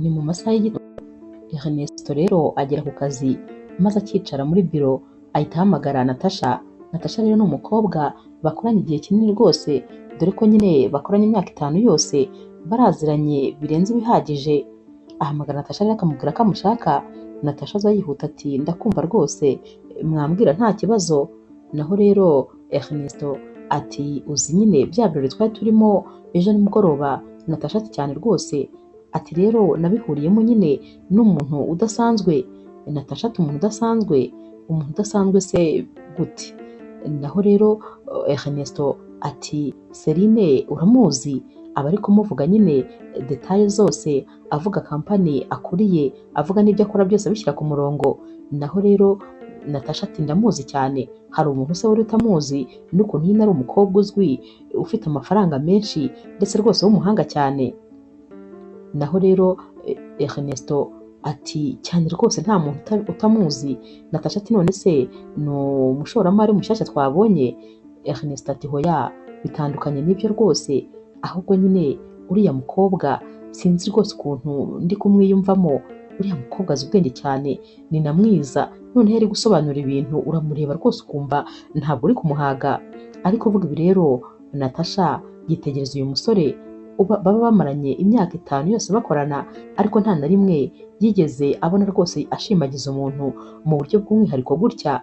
Ni mu masaha y'igitondo Ernesto rero agera ku kazi maze akicara muri biro ahita ahamagara Natasha. Natasha rero ni umukobwa bakoranye igihe kinini rwose, dore ko nyine bakoranye imyaka 5 yose, baraziranye birenze ibihagije. Ahamagara Natasha rero akamubwira ko amushaka. Natasha aza yihuta ati ndakumva rwose, mwambwira nta kibazo. Naho rero Ernesto ati uzi nyine bya birori twari turimo ejo nimugoroba? Natasha ati cyane rwose. Ati rero nabihuriyemo nyine n'umuntu udasanzwe. Natasha ati umuntu udasanzwe? Umuntu udasanzwe se gute? Naho rero Ernesto ati Celine uramuzi? Aba ari kumuvuga nyine detaye zose, avuga kampani akuriye, avuga n'ibyo akora byose abishyira ku murongo. Naho rero Natasha ati ndamuzi cyane. Hari umuntu se wari utamuzi? N'ukuntu nyine ari umukobwa uzwi, ufite amafaranga menshi, ndetse rwose w'umuhanga cyane. Naho rero Ernesto ati cyane rwose nta muntu utamuzi. Natasha ati none se ni umushoramari mushyashya twabonye? Ernesto ati hoya, bitandukanye n'ibyo rwose, ahubwo nyine uriya mukobwa sinzi rwose ukuntu ndi kumwiyumvamo. Uriya mukobwa azi ubwenge cyane, ni na mwiza, noneho ari gusobanura ibintu uramureba rwose ukumva ntabwo uri kumuhaga. Ariko uvuga ibi rero Natasha yitegereza uyu musore baba bamaranye imyaka 5 yose bakorana, ariko nta na rimwe yigeze abona rwose ashimagiza umuntu mu buryo bw'umwihariko gutya.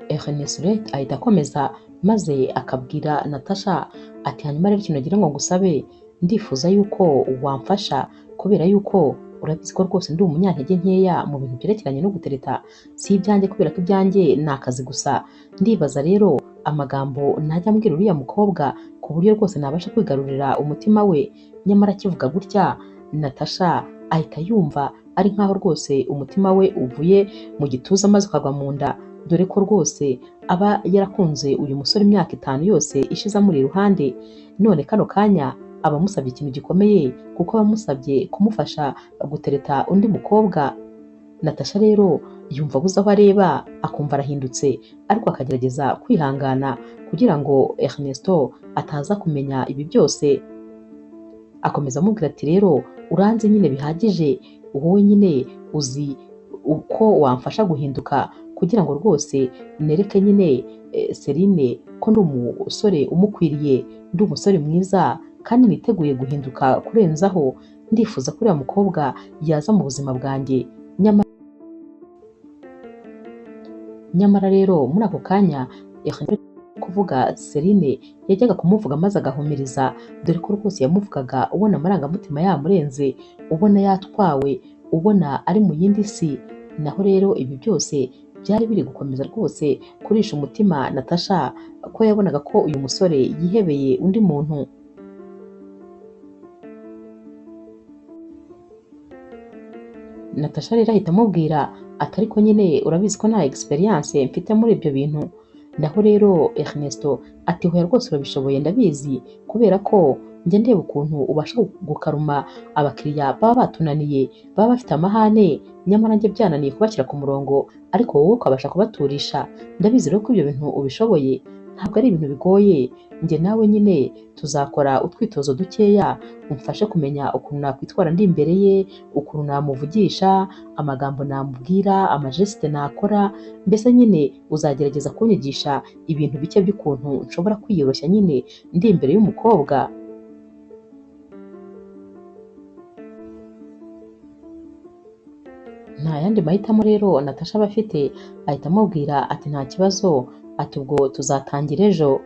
Ernesto ahita akomeza maze akabwira Natasha ati hanyuma rero ikintu nagira ngo ngusabe, ndifuza yuko wamfasha, kubera yuko urabizi ko rwose ndi umunyantege nkeya mu bintu byerekeranye no gutereta. Si ibyanjye, kubera ko ibyanjye ni akazi gusa. Ndibaza rero amagambo najya ambwira uriya mukobwa ku buryo rwose nabasha kwigarurira umutima we. Nyamara akivuga gutya Natasha ahita yumva ari nkaho rwose umutima we uvuye mu gituza maze ukagwa mu nda, dore ko rwose aba yarakunze uyu musore imyaka 5 yose ishize amuri iruhande. None kano kanya aba amusabye ikintu gikomeye, kuko bamusabye kumufasha gutereta undi mukobwa. Natasha rero yumva abuze aho areba, akumva arahindutse, ariko akagerageza kwihangana kugira ngo Ernesto ataza kumenya ibi byose. Akomeza amubwira ati rero uranze nyine bihagije, wowe nyine uzi uko wamfasha guhinduka, kugira ngo rwose nereke nyine Celine ko ndi umusore umukwiriye, ndi umusore mwiza, kandi niteguye guhinduka kurenzaho. Ndifuza ko uriya mukobwa yaza mu buzima bwanjye. Nyamara rero muri ako kanya kuvuga Celine yajyaga kumuvuga maze agahumiriza, dore ko rwose yamuvugaga ubona amarangamutima yamurenze, ubona yatwawe, ubona ari mu yindi si. Naho rero ibi byose byari biri gukomeza rwose kurisha umutima Natasha, ko yabonaga ko uyu musore yihebeye undi muntu. Natasha rero ahita amubwira ati ariko nyine urabizi ko nta experience mfite muri ibyo bintu. Naho rero Ernesto ati hoya rwose urabishoboye, ndabizi, kubera ko njya ndeba ukuntu ubasha gukaruma abakiriya baba batunaniye, baba bafite amahane, nyamara njye byananiye kubashyira ku murongo, ariko wowe ukabasha kubaturisha. Ndabizi rero ko ibyo bintu ubishoboye, ntabwo ari ibintu bigoye. Njye nawe nyine tuzakora utwitozo dukeya, umfashe kumenya ukuntu nakwitwara ndi imbere ye, ukuntu namuvugisha, amagambo namubwira, amajesite nakora. Mbese nyine uzagerageza kunyigisha ibintu bike by'ukuntu nshobora kwiyoroshya nyine ndi imbere y'umukobwa. Nta yandi mahitamo rero Natasha aba afite, ahita amubwira ati nta kibazo, ati ubwo tuzatangira ejo.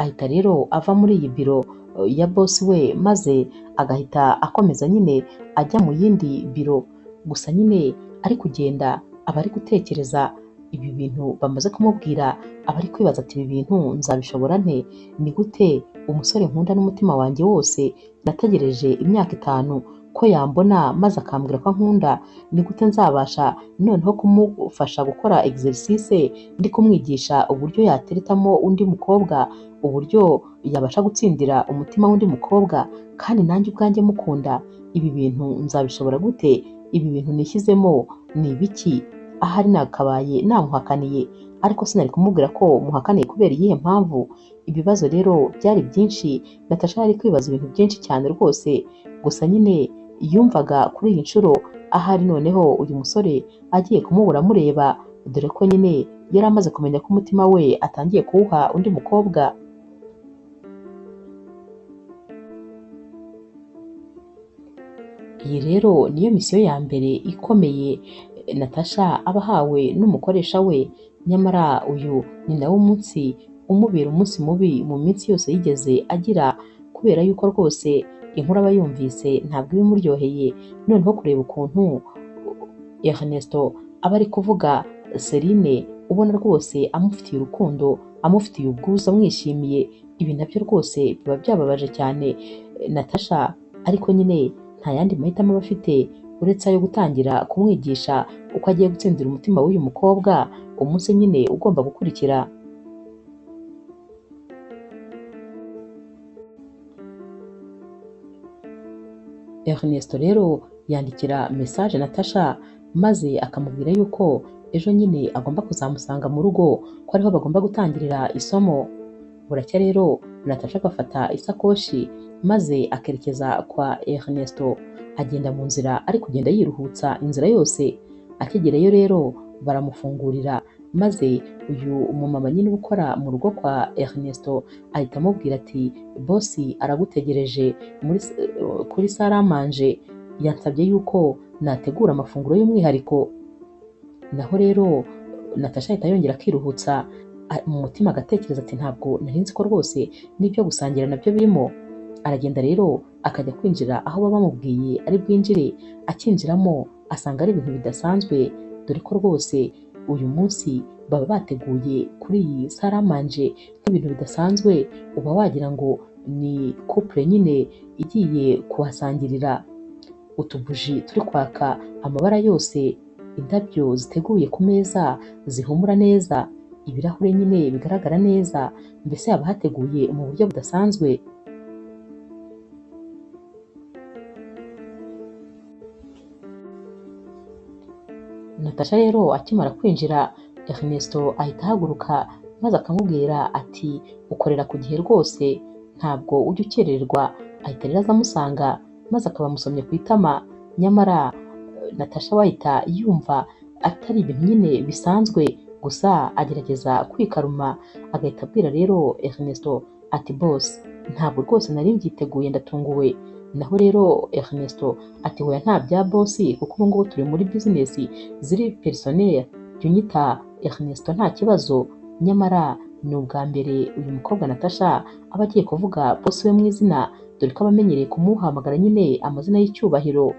Ahita rero ava muri iyi biro ya boss we, maze agahita akomeza nyine ajya mu yindi biro. Gusa nyine ari kugenda aba ari gutekereza ibi bintu bamaze kumubwira, aba ari kwibaza ati ibi bintu nzabishobora nte? Ni gute umusore nkunda n'umutima wanjye wose, nategereje imyaka 5 ko yambona maze akambwira ko ankunda, ni gute nzabasha noneho kumufasha gukora exercice ndi kumwigisha uburyo yateretamo undi mukobwa, uburyo yabasha gutsindira umutima w'undi mukobwa, kandi nanjye ubwanjye mukunda? Ibi bintu nzabishobora gute? Ibi bintu nishyizemo ni ibiki? ahari nakabaye namuhakaniye, ariko sinari kumubwira ko muhakaniye kubera iyihe mpamvu. Ibibazo rero byari byinshi, Natasha yari kwibaza ibintu byinshi cyane rwose, gusa nyine yumvaga kuri iyi nshuro ahari noneho uyu musore agiye kumubura amureba, dore ko nyine yari amaze kumenya ko umutima we atangiye kuwuha undi mukobwa. Iyi rero niyo misiyo ya mbere ikomeye Natasha aba ahawe n'umukoresha we, nyamara uyu ni nawo munsi umubera umunsi mubi mu minsi yose yigeze agira, kubera yuko rwose inkuru aba yumvise ntabwo ibimuryoheye. Noneho kureba ukuntu Ernesto aba ari kuvuga Celine, ubona rwose amufitiye urukundo, amufitiye ubwuzu, amwishimiye, ibi nabyo rwose biba byababaje cyane Natasha, ariko nyine nta yandi mahitamo aba afite uretse ayo gutangira kumwigisha uko agiye gutsindira umutima w'uyu mukobwa umunsi nyine ugomba gukurikira. Ernesto rero yandikira message Natasha maze akamubwira yuko ejo nyine agomba kuzamusanga mu rugo, ko ariho bagomba gutangirira isomo. Buracya rero Natasha agafata isakoshi maze akerekeza kwa Ernesto, agenda mu nzira ari kugenda yiruhutsa inzira yose. Akigerayo rero baramufungurira, maze uyu umumama nyine ukora mu rugo kwa Ernesto ahita amubwira ati bosi aragutegereje kuri saramanje, yansabye yuko nategura amafunguro y'umwihariko. Naho rero Natasha ahita yongera akiruhutsa, mu mutima agatekereza ati ntabwo nari nzi ko rwose n'ibyo gusangira nabyo birimo. Aragenda rero akajya kwinjira aho baba bamubwiye ari bwinjire, akinjiramo asanga ari ibintu bidasanzwe, dore ko rwose uyu munsi baba bateguye kuri iyi saramanje nk'ibintu bidasanzwe, uba wagira ngo ni couple nyine igiye kuhasangirira. Utubuji turi kwaka amabara yose, indabyo ziteguye ku meza zihumura neza, ibirahure nyine bigaragara neza, mbese haba hateguye mu buryo budasanzwe. Natasha rero akimara kwinjira, Ernesto ahita ahaguruka maze akamubwira ati ukorera ku gihe rwose, ntabwo ujya ukererwa. Ahita rero aza amusanga maze akaba amusomye ku itama, nyamara Natasha wahita yumva atari ibintu nyine bisanzwe, gusa agerageza kwikaruma, agahita abwira rero Ernesto ati boss, ntabwo rwose nari mbyiteguye, ndatunguwe. Naho rero Ernesto ati hoya nta bya boss, kuko ubu ngubu turi muri business ziri personnel, jya unyita Ernesto nta kibazo. Nyamara ni ubwa mbere uyu mukobwa Natasha aba agiye kuvuga boss we mu izina, dore ko aba amenyereye kumuhamagara nyine amazina y'icyubahiro.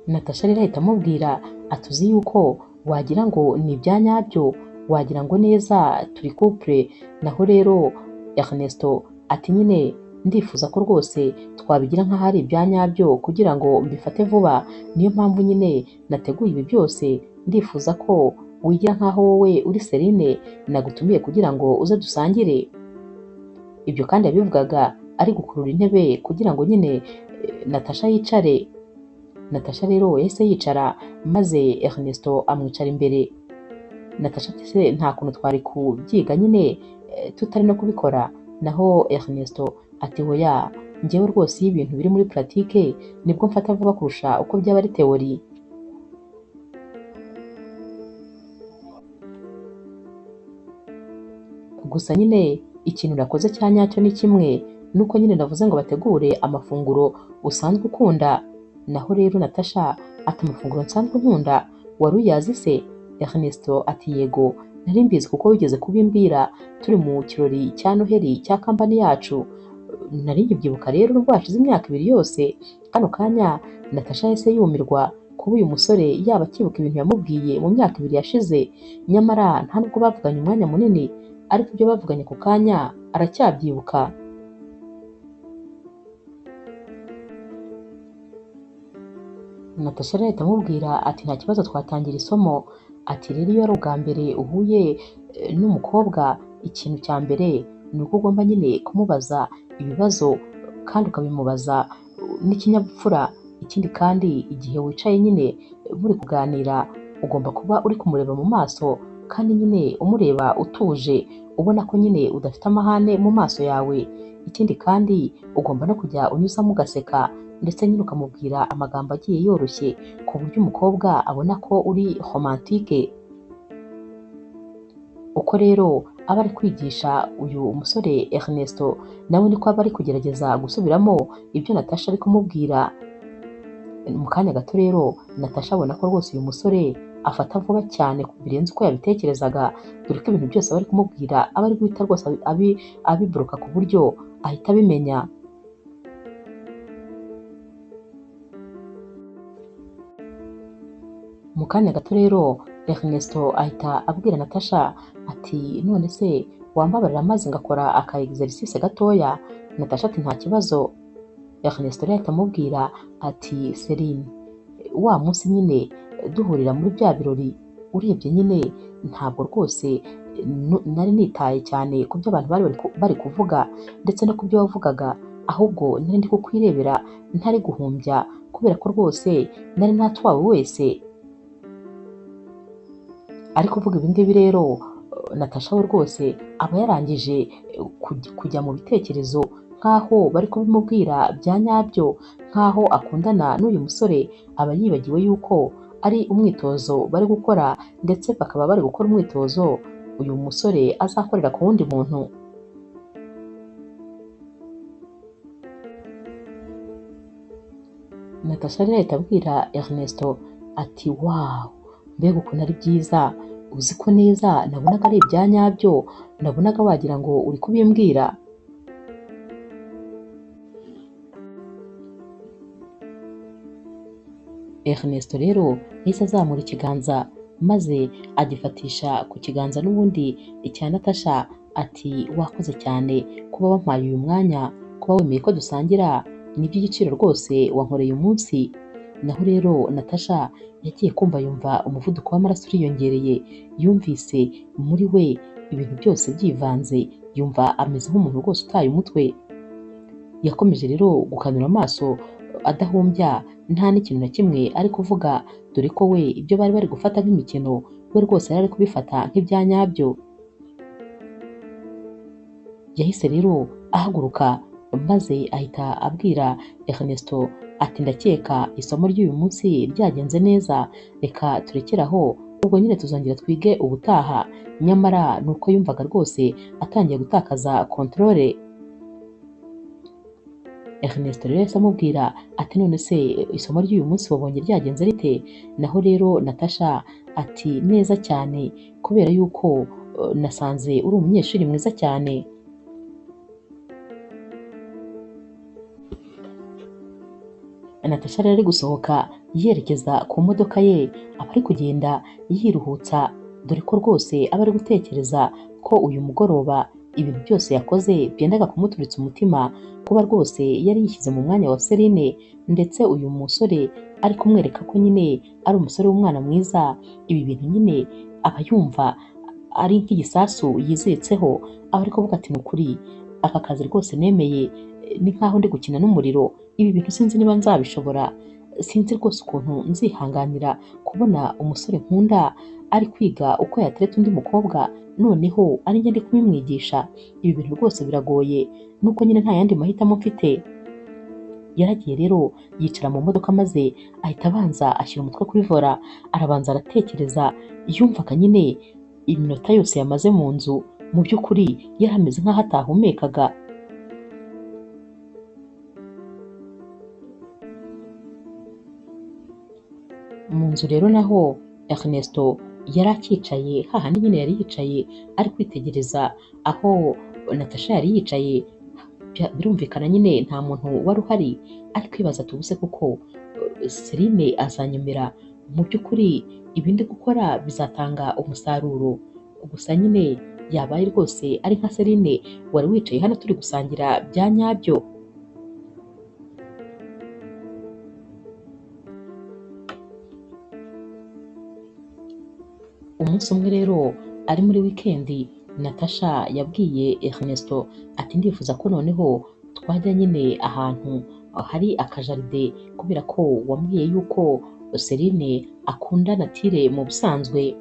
Natasha rero ahita amubwira ati uzi yuko wagira ngo ni ibya nyabyo, wagira ngo neza turi couple. Naho rero Ernesto ati nyine ndifuza ko rwose twabigira nk'aho ari ibya nyabyo kugira ngo mbifate vuba, niyo mpamvu nyine nateguye ibi byose. Ndifuza ko wigira nk'aho wowe uri Celine nagutumiye kugira ngo uze dusangire. Ibyo kandi yabivugaga ari gukurura intebe kugira ngo nyine Natasha yicare. Natasha rero yahise yicara maze Ernesto amwicara imbere. Natasha ati se nta kuntu twari kubyiga nyine tutari no kubikora? Naho Ernesto ati hoya, njyewe rwose iyo ibintu biri muri pratique nibwo mfata vuba kurusha uko byaba ari teori. Gusa nyine ikintu nakoze cya nyacyo ni kimwe, nuko nyine navuze ngo bategure amafunguro usanzwe ukunda. Naho rero Natasha ati amafunguro nsanzwe nkunda wari uyazi se? Ernesto ati yego, nari mbizi kuko wigeze kubimbwira turi mu kirori cya Noheli cya kampani yacu. Nari nkibyibuka rero nubwo hashize imyaka 2 yose. Kano kanya Natasha yahise yumirwa kuba uyu musore yaba akibuka ibintu yamubwiye mu myaka 2 yashize, nyamara nta nubwo bavuganye umwanya munini, ariko ibyo bavuganye ku kanya aracyabyibuka. Natasha ahita amubwira ati nta kibazo twatangira isomo. Ati rero iyo ari ubwa mbere uhuye n'umukobwa, ikintu cya mbere ni uko ugomba nyine kumubaza ibibazo kandi ukabimubaza n'ikinyabupfura. Ikindi kandi igihe wicaye nyine muri kuganira ugomba kuba uri kumureba mu maso kandi nyine umureba utuje, ubona ko nyine udafite amahane mu maso yawe. Ikindi kandi ugomba no kujya unyuzamo ugaseka ndetse nyine ukamubwira amagambo agiye yoroshye ku buryo umukobwa abona ko uri romantike. Uko rero aba ari kwigisha uyu musore Ernesto, nawe niko aba ari kugerageza gusubiramo ibyo Natasha ari kumubwira. Mu kanya gato rero Natasha abona ko rwose uyu musore afata vuba cyane birenze uko yabitekerezaga, dore ko ibintu byose aba ari kumubwira aba ari guhita rwose abiboroka ku buryo ahita abimenya. Mu kanya gato rero Ernesto ahita abwira Natasha ati none se wambabarira maze ngakora aka exercice gatoya? Natasha ati nta kibazo. Ernesto rero ahita amubwira ati Celine, wa munsi nyine duhurira muri bya birori, urebye nyine ntabwo rwose nari nitaye cyane ku byo abantu bari kuvuga ndetse no ku byo wavugaga, ahubwo nari ndi kukwirebera ntari guhumbya kubera ko rwose nari natwawe wese. Ari kuvuga ibi ngibi rero Natasha we rwose aba yarangije kujya mu bitekerezo nk'aho bari kubimubwira bya nyabyo, nk'aho akundana n'uyu musore. Aba yibagiwe yuko ari umwitozo bari gukora ndetse bakaba bari gukora umwitozo uyu musore azakorera ku wundi muntu. Natasha rero ahita abwira Ernesto ati wawu, mbega ukuntu ari byiza, uzi ko neza nabonaga ari ibya nyabyo, nabonaga wagira ngo uri kubimbwira. Ernesto rero yahise azamura ikiganza maze agifatisha ku kiganza n'ubundi icya Natasha ati wakoze cyane kuba wampaye uyu mwanya, kuba wemeye ko dusangira, ni iby'igiciro rwose wankoreye umunsi. Naho rero Natasha yagiye kumva yumva umuvuduko w'amaraso uriyongereye, yumvise muri we ibintu byose byivanze, yumva ameze nk'umuntu rwose utaye umutwe. Yakomeje rero gukanura amaso adahumbya, nta n'ikintu na kimwe ari kuvuga, dore ko we ibyo bari gufata nk'imikino we rwose yari ari kubifata nk'ibya nyabyo. Yahise rero ahaguruka maze ahita abwira Ernesto ati ndakeka isomo ry'uyu munsi ryagenze neza, reka turekere aho, ubwo nyine tuzongera twige ubutaha. Nyamara ni uko yumvaga rwose atangiye gutakaza controle. Ernesto rero yahise amubwira ati none se isomo ry'uyu munsi wabonye ryagenze rite? Naho rero Natasha ati neza cyane, kubera yuko nasanze uri umunyeshuri mwiza cyane. Natasha rero ari gusohoka yerekeza ku modoka ye, aba ari kugenda yiruhutsa, dore ko rwose aba ari gutekereza ko uyu mugoroba ibintu byose yakoze byendaga kumuturitsa umutima, kuba rwose yari yishyize mu mwanya wa Celine ndetse uyu musore ari kumwereka ko nyine ari umusore w'umwana mwiza. Ibi bintu nyine aba yumva ari nk'igisasu yiziritseho, aba ari kuvuga ati ni ukuri aka kazi rwose nemeye, ni nkaho ndi gukina n'umuriro. Ibi bintu sinzi niba nzabishobora, sinzi rwose ukuntu nzihanganira kubona umusore nkunda ari kwiga uko yatereta undi mukobwa, noneho ari njye ndi kubimwigisha. Ibi bintu rwose biragoye, nuko nyine nta yandi mahitamo mfite. Yaragiye rero yicara mu modoka maze ahita abanza ashyira umutwe kuri vola, arabanza aratekereza. Yumvaga nyine iminota yose yamaze mu nzu mu by'ukuri yari ameze nk'aho atahumekaga. Mu nzu rero naho Ernesto yari akicaye hahandi nyine yari yicaye ari kwitegereza aho Natasha yari yicaye. Birumvikana nyine nta muntu wari uhari, ari kwibaza ati ubuse kuko Celine azanyemera, mu by'ukuri ibi ndi gukora bizatanga umusaruro. Gusa nyine yabaye rwose ari nka Celine wari wicaye hano turi gusangira bya nyabyo. Umunsi umwe rero ari muri wikendi, Natasha yabwiye Ernesto ati ndifuza ko noneho twajya nyine ahantu hari akajaride kubera ko wambwiye yuko Celine akunda natire mu busanzwe.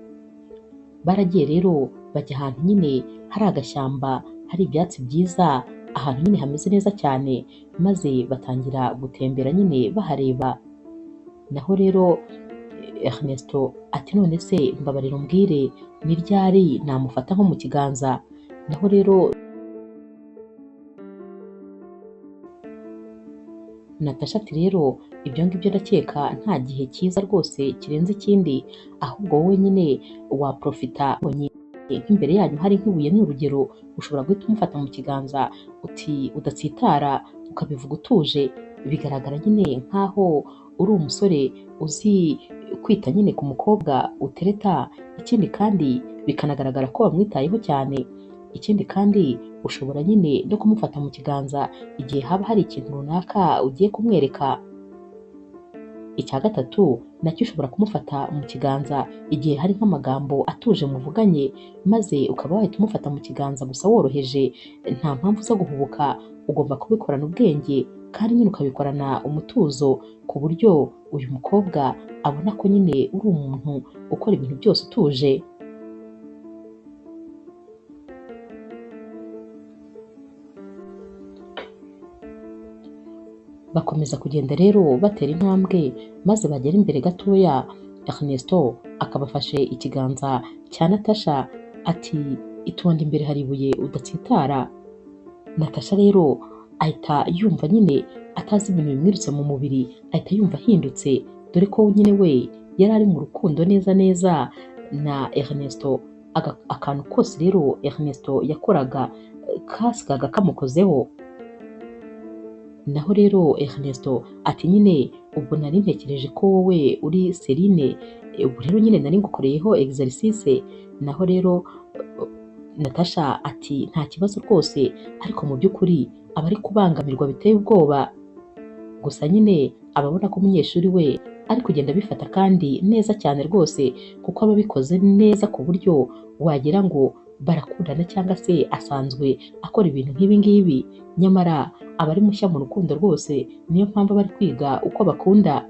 Baragiye rero bajya ahantu nyine hari agashyamba, hari ibyatsi byiza, ahantu nyine hameze neza cyane, maze batangira gutembera nyine bahareba. Naho rero Ernesto ati none se mbabarira umbwire ni ryari namufata nko mu kiganza? Naho rero Natasha ati rero ibyo ngibyo ndakeka nta gihe cyiza rwose kirenze ikindi, ahubwo wowe nyine waprofita ubonye nk'imbere yanyu hari nk'ibuye n'urugero, ushobora guhita umufata mu kiganza uti udatsitara, ukabivuga utuje. Bigaragara nyine nk'aho uri umusore uzi kwita nyine ku mukobwa utereta, ikindi kandi bikanagaragara ko wamwitayeho cyane. Ikindi kandi ushobora nyine no kumufata mu kiganza igihe haba hari ikintu runaka ugiye kumwereka. Icya gatatu nacyo ushobora kumufata mu kiganza igihe hari nk'amagambo atuje muvuganye, maze ukaba wahita umufata mu kiganza gusa woroheje, nta mpamvu zo guhubuka. Ugomba kubikorana ubwenge kandi nyine ukabikorana umutuzo, ku buryo uyu mukobwa abona ko nyine uri umuntu ukora ibintu byose utuje. Bakomeza kugenda rero batera intambwe, maze bagera imbere gatoya, Ernesto akabafashe ikiganza cya Natasha ati itonde imbere hari ibuye udatsitara. Natasha rero ahita yumva nyine atazi ibintu bimwirutse mu mubiri, ahita yumva ahindutse, dore ko nyine we yari ari mu rukundo neza neza na Ernesto. Akantu kose rero Ernesto yakoraga kasigaga kamukozeho. Naho rero Ernesto ati nyine ubwo nari ntekereje ko wowe uri Celine, ubu rero nyine nari ngukoreyeho exercice. Naho rero Natasha ati nta kibazo rwose, ariko mu by'ukuri aba ari kubangamirwa biteye ubwoba. Gusa nyine ababona ko umunyeshuri we ari kugenda abifata kandi neza cyane rwose, kuko aba abikoze neza ku buryo wagira ngo barakundana cyangwa se asanzwe akora ibintu nk'ibi ngibi. Nyamara aba ari mushya mu rukundo rwose, niyo mpamvu bari kwiga uko bakunda.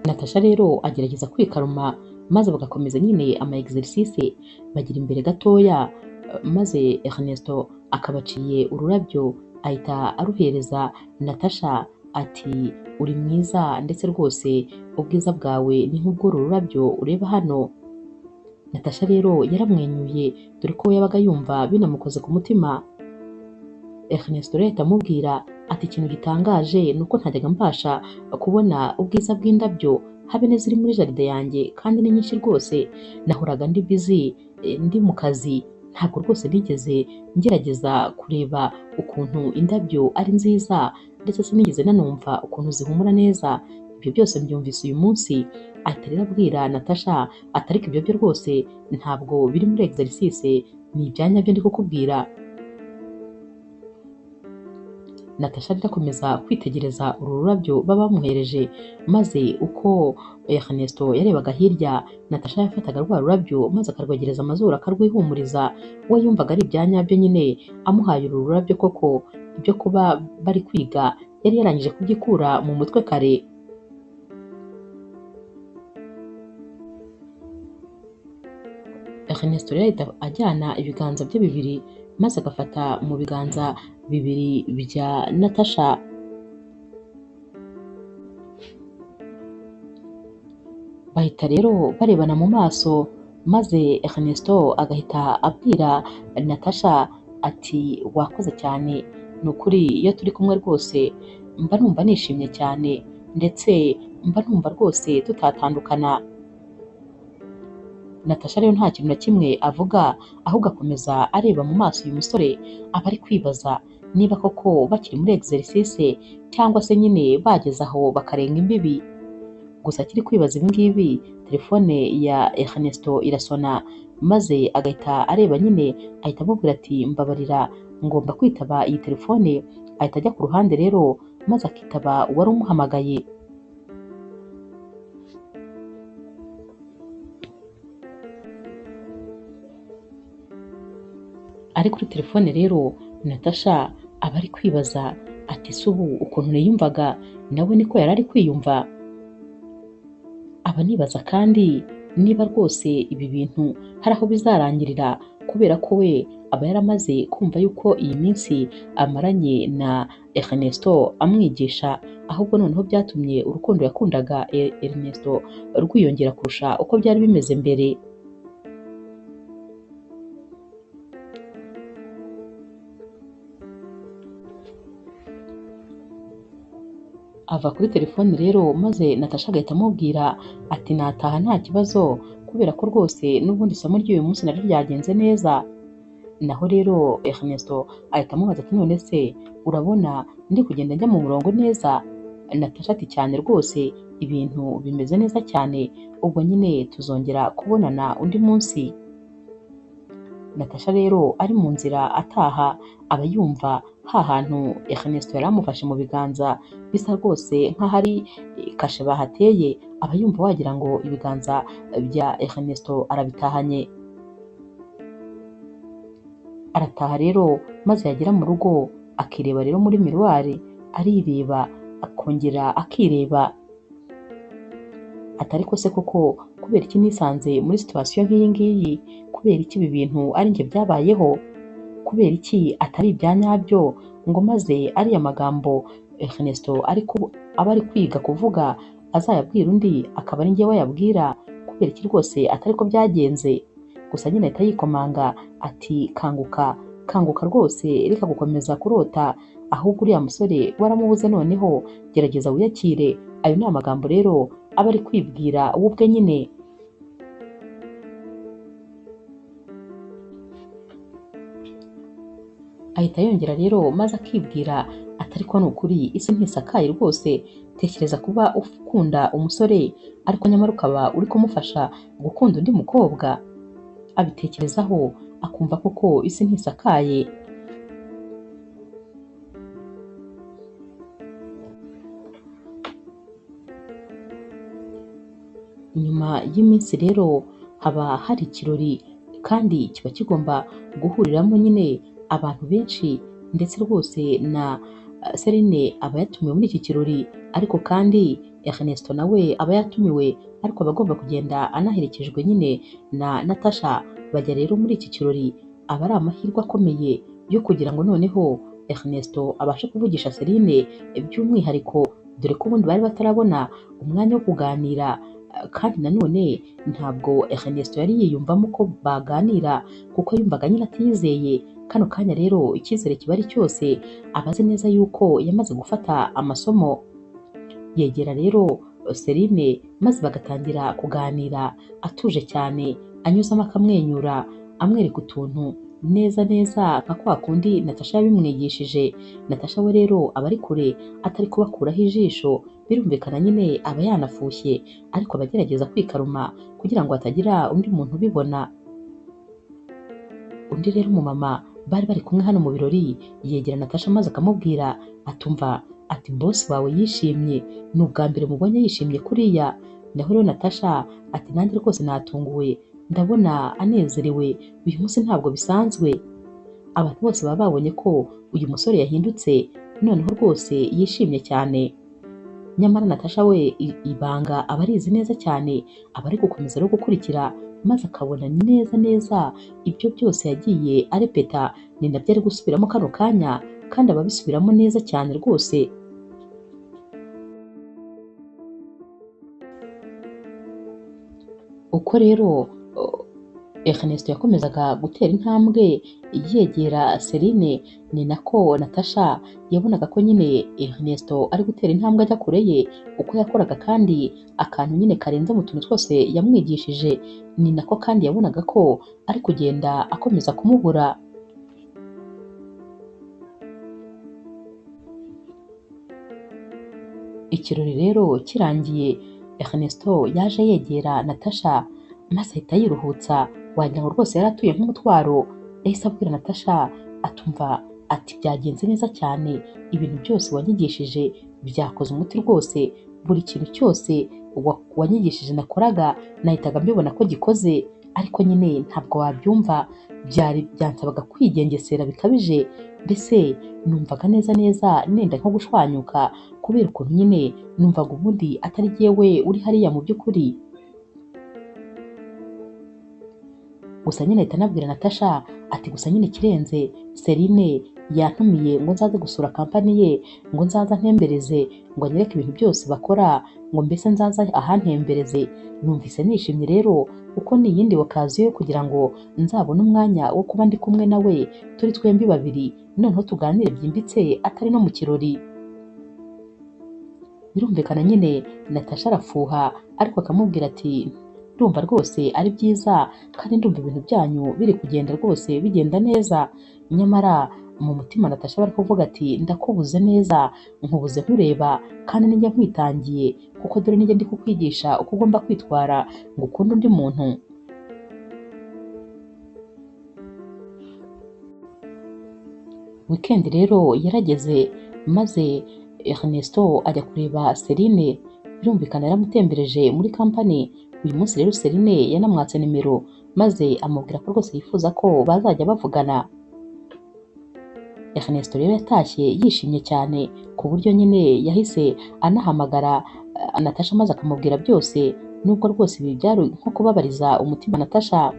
Natasha rero agerageza kwikaruma, maze bagakomeza nyine ama exercice. Bagira imbere gatoya, maze Ernesto akabaciye ururabyo, ahita aruhereza Natasha ati uri mwiza, ndetse rwose ubwiza bwawe ni nk'ubw'uru rurabyo ureba hano. Natasha rero yaramwenyuye, dore ko yabaga yumva binamukoze ku mutima. Ernesto rero ahita amubwira ati ikintu gitangaje ni uko ntajyaga mbasha kubona ubwiza bw'indabyo habe n'iziri muri jaride yanjye, kandi ni nyinshi rwose. Nahoraga ndi busy, ndi mu kazi, ntabwo rwose nigeze ngerageza kureba ukuntu indabyo ari nziza, ndetse sinigeze nanumva ukuntu zihumura neza. Ibyo byose mbyumvise uyu munsi. Ahita rero abwira Natasha ati ariko ibyo byo rwose ntabwo biri muri exercice, ni ibyanya byo ndi kukubwira. Natasha rero akomeza kwitegereza uru rurabyo baba bamuhereje, maze uko Ernesto yarebaga hirya, Natasha yafataga rwa rurabyo maze akarwegereza amazuru akarwihumuriza. We yumvaga ari ibyanya byo nyine, amuhaye uru rurabyo koko ibyo kuba bari kwiga yari yarangije kubyikura mu mutwe kare. Ernesto rero ahita ajyana ibiganza bye bibiri, maze agafata mu biganza bibiri bya Natasha. Bahita rero barebana mu maso, maze Ernesto agahita abwira Natasha ati wakoze cyane, ni ukuri iyo turi kumwe rwose mba numva nishimye cyane, ndetse mba numva rwose tutatandukana. Natasha rero nta kintu na kimwe avuga, ahubwo akomeza areba mu maso uyu musore. Aba ari kwibaza niba koko bakiri muri exercice cyangwa se nyine bageze aho bakarenga imbibi. Gusa akiri kwibaza ibi ngibi, telefone ya Ernesto irasona, maze agahita areba nyine, ahita amubwira ati mbabarira ngomba kwitaba iyi telefone. Ahita ajya ku ruhande rero, maze akitaba uwari umuhamagaye. Ari kuri telefone rero Natasha aba ari kwibaza ati ese ubu ukuntu niyumvaga nawe niko yari ari kwiyumva. Aba nibaza kandi niba rwose ibi bintu hari aho bizarangirira, kubera ko we aba yaramaze kumva yuko iyi minsi amaranye na Ernesto amwigisha, ahubwo noneho byatumye urukundo yakundaga Ernesto rwiyongera kurusha uko byari bimeze mbere. Ava kuri telefone rero maze Natasha agahita amubwira ati nataha nta kibazo, kubera ko rwose n'ubundi isomo ry'uyu munsi naryo ryagenze neza. Naho rero Ernesto ahita amubaza ati none se urabona ndi kugenda njya mu murongo neza? Natasha ati cyane rwose, ibintu bimeze neza cyane, ubwo nyine tuzongera kubonana undi munsi. Natasha rero ari mu nzira ataha aba yumva ha hantu Ernesto yari amufashe mu biganza bisa rwose nk'aho ari kashe bahateye, aba yumva wagira ngo ibiganza bya Ernesto arabitahanye. Arataha rero maze yagera mu rugo akireba rero muri miruwari, arireba akongera akireba. Ati ariko se koko kubera iki nisanze muri situation nk'iyi ngiyi? Kubera iki ibi bintu ari njye byabayeho? Kubera iki atari ibya nyabyo ngo maze ariya magambo Ernesto aba ari kwiga kuvuga azayabwira undi akaba ari njye wayabwira? Kubera iki rwose atari ko byagenze? Gusa nyine ahita yikomanga ati kanguka, kanguka rwose, reka gukomeza kurota, ahubwo uriya musore waramubuze, noneho gerageza wiyakire. Ayo ni amagambo rero aba ari kwibwira we ubwe nyine. Ahita yongera rero maze akibwira ati ariko ni ukuri isi ntisakaye rwose. Tekereza kuba ukunda umusore ariko nyamara ukaba uri kumufasha gukunda undi mukobwa. Abitekerezaho akumva koko isi ntisakaye. Nyuma y'iminsi rero haba hari ikirori, kandi kiba kigomba guhuriramo nyine abantu benshi, ndetse rwose na Celine aba yatumiwe muri iki kirori, ariko kandi Ernesto nawe aba yatumiwe, ariko aba agomba kugenda anaherekejwe nyine na Natasha. Bajya rero muri iki kirori, aba ari amahirwe akomeye yo kugira ngo noneho Ernesto abashe kuvugisha Celine by'umwihariko, dore ko ubundi bari batarabona umwanya wo kuganira. Kandi nanone ntabwo Ernesto yari yiyumvamo ko baganira, kuko yumvaga nyine atizeye. Kano kanya rero icyizere kiba ari cyose, aba azi neza yuko yamaze gufata amasomo. Yegera rero Celine maze bagatangira kuganira atuje cyane, anyuzamo akamwenyura, amwereka utuntu neza neza nka kwa kundi Natasha yabimwigishije. Natasha we rero aba ari kure atari kubakuraho ijisho, birumvikana nyine aba yanafushye, ariko aba agerageza kwikaruma kugira ngo hatagira undi muntu ubibona. Undi rero umumama bari bari kumwe hano mu birori yegera Natasha maze akamubwira atumva ati boss wawe yishimye, ni ubwa mbere mubonye yishimye kuriya. Naho rero Natasha ati nanjye rwose natunguwe, ndabona anezerewe, uyu munsi ntabwo bisanzwe. Abantu bose baba babonye ko uyu musore yahindutse, noneho rwose yishimye cyane. Nyamara Natasha we ibanga aba arizi neza cyane, aba ari gukomeza no gukurikira, maze akabona neza neza ibyo byose yagiye arepeta ni nabyo ari gusubiramo kano kanya, kandi aba abisubiramo neza cyane rwose. Uko rero Ernesto yakomezaga gutera intambwe yegera Celine, ni nako Natasha yabonaga ko nyine Ernesto ari gutera intambwe ajya kure ye, uko yakoraga kandi akantu nyine karenze mu tuntu twose yamwigishije, ni nako kandi yabonaga ko ari kugenda akomeza kumubura. Ikirori rero kirangiye, Ernesto yaje yegera Natasha maze ahita yiruhutsa, wagira ngo rwose yari atuye nk'umutwaro. Yahise abwira Natasha atumva ati byagenze neza cyane, ibintu byose wanyigishije byakoze umuti rwose, buri kintu cyose wanyigishije nakoraga nahitaga mbibona ko gikoze. ariko nyine ntabwo wabyumva, byansabaga kwigengesera bikabije, mbese numvaga neza neza nenda nko gushwanyuka kubera ukuntu nyine numvaga ubundi atari jyewe uri hariya mu by'ukuri. Gusa nyine ahita anabwira Natasha ati gusa nyine ikirenze Celine yantumiye ngo nzaze gusura kampani ye, ngo nzaza ntembereze, ngo anyereke ibintu byose bakora, ngo mbese nzaza ahantembereze. Numvise nishimye rero kuko ni iyindi okaziyo yo kugira ngo nzabone umwanya wo kuba ndi kumwe nawe turi twembi babiri, noneho tuganire byimbitse atari no mu kirori. Birumvikana nyine Natasha arafuha ariko akamubwira ati ndumva rwose ari byiza kandi ndumva ibintu byanyu biri kugenda rwose bigenda neza. Nyamara mu mutima Natasha bari kuvuga ati ndakubuze neza, nkubuze nkureba kandi ninjye nkwitangiye, kuko dore ninjye ndi kukwigisha uko ugomba kwitwara ngo ukunde undi muntu. Weekend rero yarageze maze Ernesto ajya kureba Celine, birumvikana yaramutembereje muri kampani. Uyu munsi rero Celine yanamwatse nimero maze amubwira ko rwose yifuza ko bazajya bavugana. Ernesto rero yatashye yishimye cyane ku buryo nyine yahise anahamagara Natasha maze akamubwira byose, nubwo rwose ibi byari nko kubabariza umutima Natasha.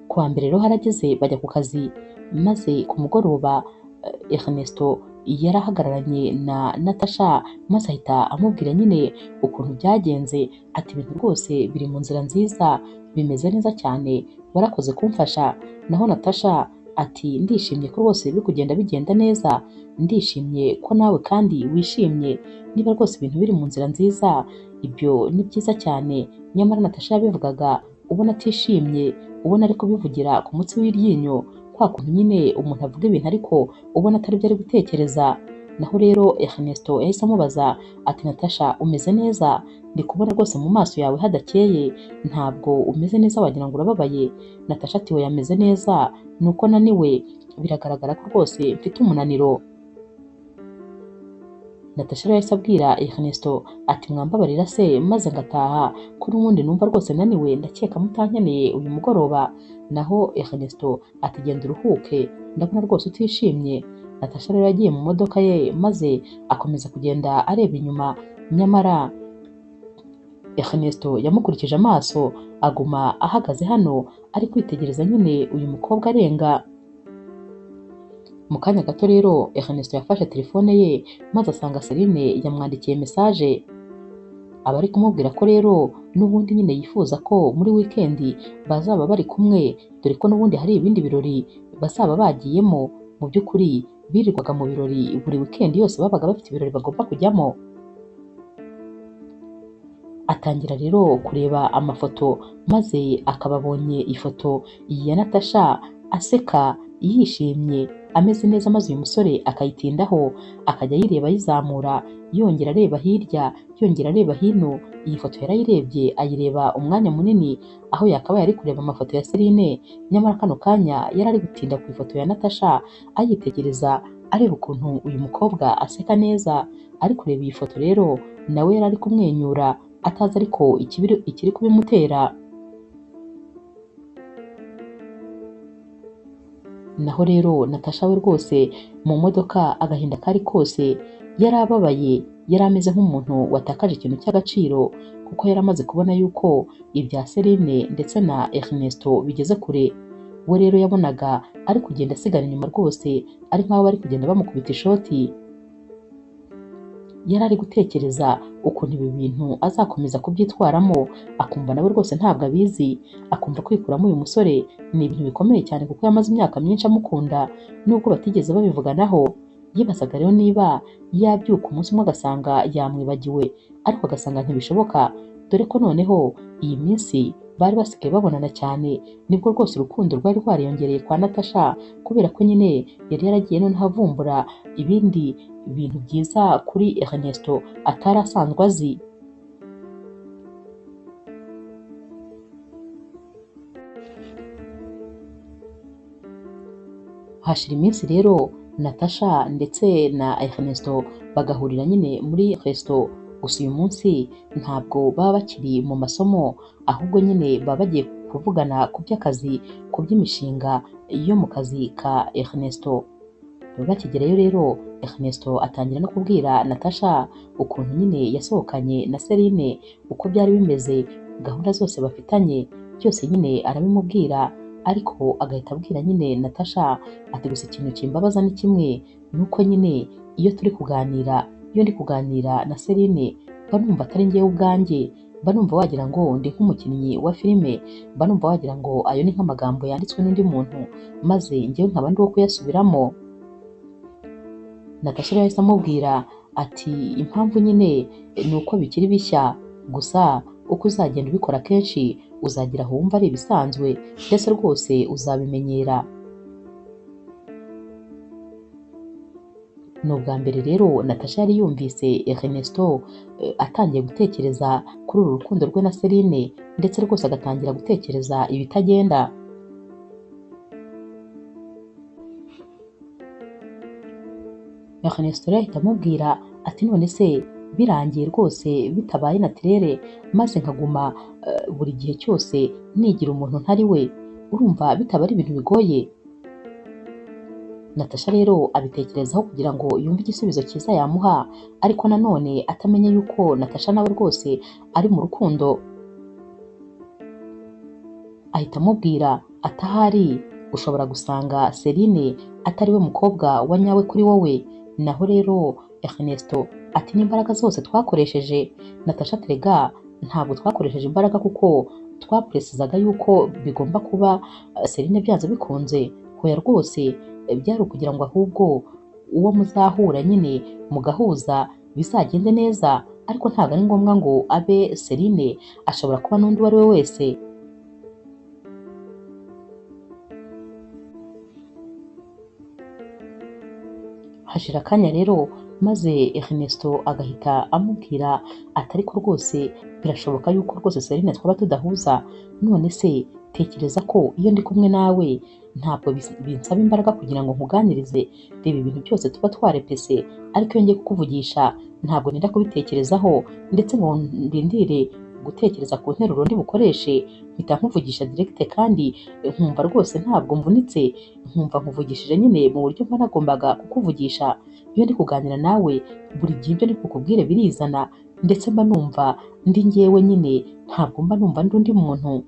Ku wa mbere rero harageze bajya ku kazi, maze ku mugoroba Ernesto yarahagararanye na Natasha maze ahita amubwira nyine ukuntu byagenze, ati ibintu rwose biri mu nzira nziza, bimeze neza cyane, warakoze kumfasha. Naho Natasha ati ndishimye ko rwose biri kugenda bigenda neza, ndishimye ko nawe kandi wishimye, niba rwose ibintu biri mu nzira nziza ibyo ni byiza cyane. Nyamara Natasha yabivugaga ubona atishimye, ubona ari kubivugira ku mutsi w'iryinyo, kwa kuntu nyine umuntu avuga ibintu ariko ubona atari byo ari gutekereza. Naho rero Ernesto yahise amubaza ati Natasha umeze neza, ndi kubona rwose mu maso yawe hadakeye, ntabwo umeze neza wagira ngo urababaye. Natasha ati we yameze neza, nuko naniwe, biragaragara ko rwose mfite umunaniro. Natasha rero yahise abwira Ernesto ati mwambabarira se maze ngataha, ko n'ubundi numva rwose naniwe, ndakeka mutankeneye uyu mugoroba. Naho Ernesto ati genda uruhuke, ndabona rwose utishimye. Natasha rero yagiye mu modoka ye maze akomeza kugenda areba inyuma, nyamara Ernesto yamukurikije amaso, aguma ahagaze hano ari kwitegereza nyine uyu mukobwa arenga. Mu kanya gato rero Ernesto yafashe telefone ye maze asanga Celine yamwandikiye message, aba ari kumubwira ko rero n'ubundi nyine yifuza ko muri weekend bazaba bari kumwe, dore ko n'ubundi hari ibindi birori bazaba bagiyemo. Mu by'ukuri birirwaga mu birori buri weekend yose, babaga bafite ibirori bagomba kujyamo. Atangira rero kureba amafoto maze akaba abonye ifoto ya Natasha aseka yishimye ameze neza, maze uyu musore akayitindaho akajya yireba ayizamura, yongera areba hirya, yongera areba hino. Iyi foto yarayirebye ayireba umwanya munini, aho yakabaye ari kureba amafoto ya Celine, nyamara kano kanya yari ari gutinda ku ifoto ya Natasha ayitegereza, areba ukuntu uyu mukobwa aseka neza. Ari kureba iyi foto rero nawe yari ari kumwenyura atazi ariko ikiri kubimutera. Naho rero Natasha we rwose mu modoka agahinda kari kose, yari ababaye, yari ameze nk'umuntu watakaje ikintu cy'agaciro, kuko yari amaze kubona yuko ibya Celine ndetse na Ernesto bigeze kure. We rero yabonaga ari kugenda asigara inyuma rwose, ari nk'aho bari kugenda bamukubita ishoti. Yari ari gutekereza ukuntu ibi bintu azakomeza kubyitwaramo, akumva nawe rwose ntabwo abizi, akumva kwikuramo uyu musore ni ibintu bikomeye cyane, kuko yamaze imyaka myinshi amukunda nubwo batigeze babivuganaho. Yibazaga rero niba yabyuka umunsi umwe agasanga yamwibagiwe, ariko agasanga ntibishoboka, dore ko noneho iyi minsi bari basigaye babonana cyane. Nibwo rwose urukundo rwari rwariyongereye kwa Natasha, kubera ko nyine yari yaragiye noneho avumbura ibindi bintu byiza kuri Ernesto atari asanzwe azi. Hashira iminsi rero Natasha ndetse na Ernesto bagahurira nyine muri resto. Gusa uyu munsi ntabwo baba bakiri mu masomo, ahubwo nyine baba bagiye kuvugana ku by'akazi, ku by'imishinga yo mu kazi ka Ernesto. Bakigerayo rero Ernesto atangira no kubwira Natasha ukuntu nyine yasohokanye na Celine, uko byari bimeze, gahunda zose bafitanye byose nyine arabimubwira, ariko agahita abwira nyine Natasha ati gusa ikintu kimbabaza ni kimwe, nuko nyine iyo ndi kuganira na Celine mba numva atari njyewe ubwanjye, mba numva wagira ngo ndi nk'umukinnyi wa filime, mba numva wagira ngo ayo ni nk'amagambo yanditswe n'undi muntu maze njyewe nkaba ndi uwo kuyasubiramo. Natasha yahise amubwira ati impamvu nyine ni uko bikiri bishya, gusa uko uzagenda ubikora kenshi uzagira aho wumva ari ibisanzwe ndetse rwose uzabimenyera. Ni ubwa mbere rero Natasha yari yumvise Ernesto atangiye gutekereza kuri uru rukundo rwe na Celine, ndetse rwose agatangira gutekereza ibitagenda. Ernesto ahita amubwira ati none se birangiye rwose bitabaye naturere, maze nkaguma buri gihe cyose nigira umuntu ntari we, urumva bitaba ari ibintu bigoye? Natasha rero abitekerezaho kugira ngo yumve igisubizo cyiza yamuha, ariko nanone atamenye yuko Natasha nawe rwose ari mu rukundo. Ahita amubwira ati ahari ushobora gusanga Celine atari we mukobwa wa nyawe kuri wowe. Naho rero Ernesto ati n'imbaraga zose twakoresheje, Natasha terega ntabwo twakoresheje imbaraga kuko twapresizaga yuko bigomba kuba Celine byanze bikunze, hoya rwose byari ukugira ngo ahubwo uwo muzahura nyine mugahuza bizagende neza, ariko ntabwo ari ngombwa ngo abe Celine, ashobora kuba n'undi uwo ari we wese. Hashira akanya rero maze Ernesto agahita amubwira ati ariko rwose birashoboka yuko rwose Celine twaba tudahuza, none se tekereza ko iyo ndi kumwe nawe ntabwo binsaba imbaraga kugira ngo nkuganirize, reba ibintu byose tuba twarepese, ariko iyo ngiye kukuvugisha ntabwo nenda kubitekerezaho ndetse ngo ndindire gutekereza ku nteruro ndi bukoreshe, mpita nkuvugisha direct kandi nkumva rwose ntabwo mvunitse, nkumva nkuvugishije nyine mu buryo mba nagombaga kukuvugisha. Iyo ndi kuganira nawe buri gihe ibyo ndi kukubwire birizana, ndetse mba numva ndi njyewe nyine, ntabwo mba numva ndi undi muntu.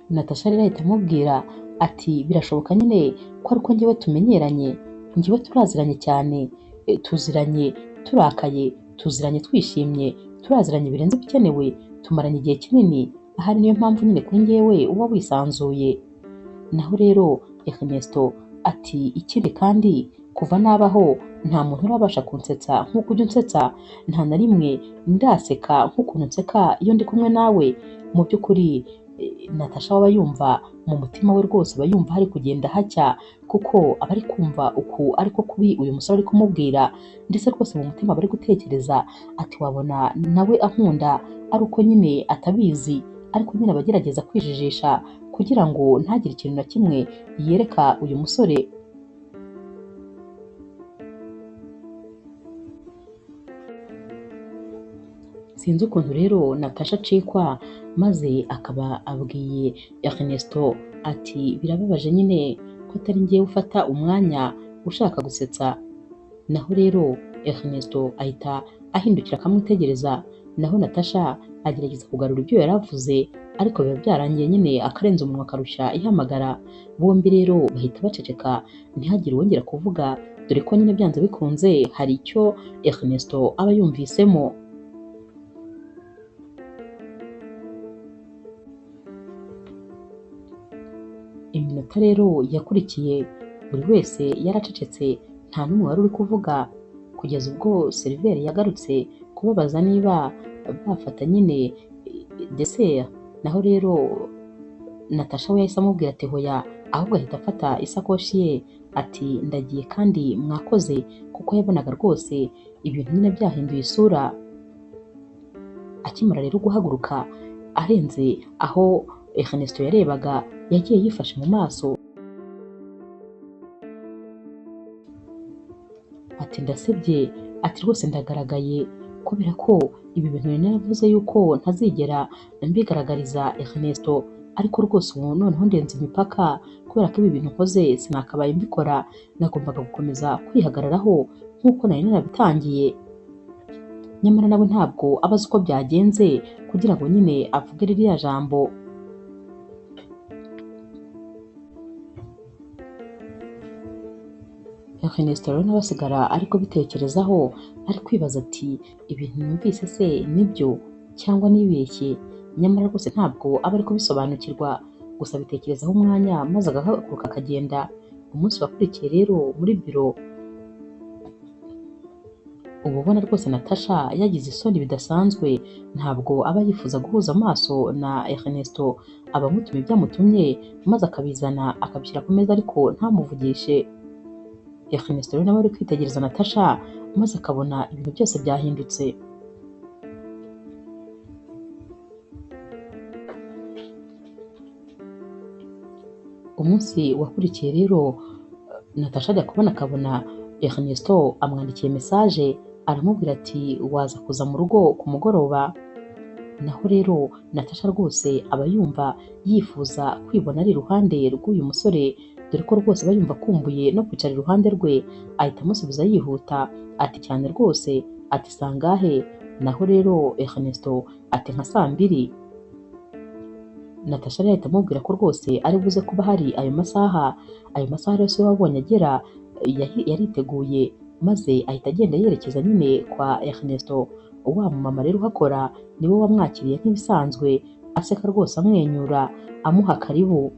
Natasha rero ahita amubwira ati birashoboka nyine ko ariko njyewe tumenyeranye, njyewe turaziranye cyane, tuziranye turakaye, tuziranye twishimye, turaziranye birenze ibikenewe, tumaranye igihe kinini, ahari niyo mpamvu nyine kuri njyewe uba wisanzuye. Naho rero Ernesto ati ikindi kandi kuva nabaho nta muntu urabasha kunsetsa nk'uko ujya unsetsa, nta na rimwe ndaseka nk'ukuntu nseka iyo ndi kumwe nawe. Mu by'ukuri Natasha aba yumva mu mutima we rwose aba yumva hari kugenda hacya, kuko aba ari kumva uku ariko kuri uyu musore ari kumubwira, ndetse rwose mu mutima aba ari gutekereza ati wabona nawe ankunda ari uko nyine atabizi, ariko nyine aba agerageza kwijijisha kugira ngo ntagire ikintu na kimwe yereka uyu musore. Sinzi ukuntu rero Natasha acikwa, maze akaba abwiye Ernesto ati birababaje nyine ko atari njyewe ufata umwanya ushaka gusetsa. Naho rero Ernesto ahita ahindukira akamwitegereza, naho Natasha agerageza kugarura ibyo yari avuze, ariko biba byarangiye nyine akarenza umunwa akarusha ihamagara. Bombi rero bahita baceceka, ntihagire uwongera kuvuga, dore ko nyine byanze bikunze hari icyo Ernesto aba yumvisemo. Iminota rero yakurikiye buri wese yaracecetse, nta n'umwe wari uri kuvuga, kugeza ubwo seriveri yagarutse kubabaza niba bafata nyine dessert. Naho rero Natasha we yahise amubwira ati hoya, ahubwo ahita afata isakoshi ye ati ndagiye kandi mwakoze, kuko yabonaga rwose ibintu nyine byahinduye isura. Akimara rero guhaguruka arenze aho Ernesto yarebaga, yagiye yifashe mu maso ati ndasebye, ati rwose ndagaragaye, kubera ko ibi bintu nari naravuze yuko ntazigera mbigaragariza Ernesto, ariko rwose ubu noneho ndenze imipaka kubera ko ibi bintu nkoze sinakabaye mbikora, nagombaga gukomeza kwihagararaho nk'uko nari narabitangiye. Nyamara nawe ntabwo aba azi uko byagenze kugira ngo nyine avuge ririya jambo. Ernesto rero nawe asigara ariko bitekerezaho, ari kwibaza ati ibintu numvise se nibyo cyangwa nibeshye? Nyamara rwose ntabwo aba ari kubisobanukirwa, gusa abitekerezaho umwanya maze agahaguruka akagenda. Umunsi wakurikiye rero muri biro uba ubona rwose Natasha yagize isoni bidasanzwe, ntabwo aba yifuza guhuza amaso na Ernesto, aba amutuma ibyo amutumye maze akabizana akabishyira ku meza ariko ntamuvugishe. Ernesto rero nawe ari kwitegereza Natasha maze akabona ibintu byose byahindutse. Umunsi wakurikiye rero Natasha ajya kubona akabona Ernesto amwandikiye message aramubwira ati waza kuza mu rugo ku mugoroba. Naho rero Natasha rwose aba yumva yifuza kwibona ari iruhande rw'uyu musore, dore ko rwose aba yumva akumbuye no kwicara iruhande rwe. Ahita amusubiza yihuta ati cyane rwose, ati sangahe? Naho rero Ernesto ati nka 2:00. Natasha rero ahita amubwira ko rwose ari buze kuba hari ayo masaha. Ayo masaha rero se wabonye agera yariteguye maze ahita agenda yerekeza nyine kwa Ernesto. Wa mumama rero uhakora niwe wamwakiriye nk'ibisanzwe, aseka rwose amwenyura amuha karibu.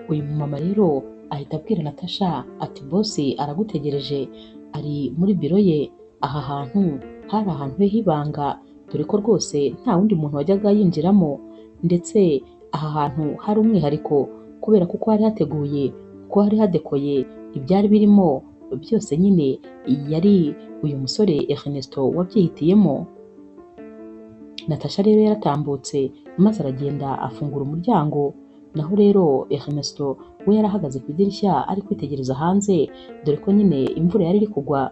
Uyu mumama rero ahita abwira Natasha ati bosi aragutegereje, ari muri biro ye. Aha hantu hari ahantu he h'ibanga, dore ko rwose nta wundi muntu wajyaga yinjiramo, ndetse aha hantu hari umwihariko kubera kuko hari hateguye, kuko hari hadekoye, ibyari birimo byose nyine yari uyu musore Ernesto wabyihitiyemo. Natasha rero yaratambutse maze aragenda afungura umuryango. Naho rero Ernesto we yarahagaze ku idirishya ari kwitegereza hanze, dore ko nyine imvura yari iri kugwa.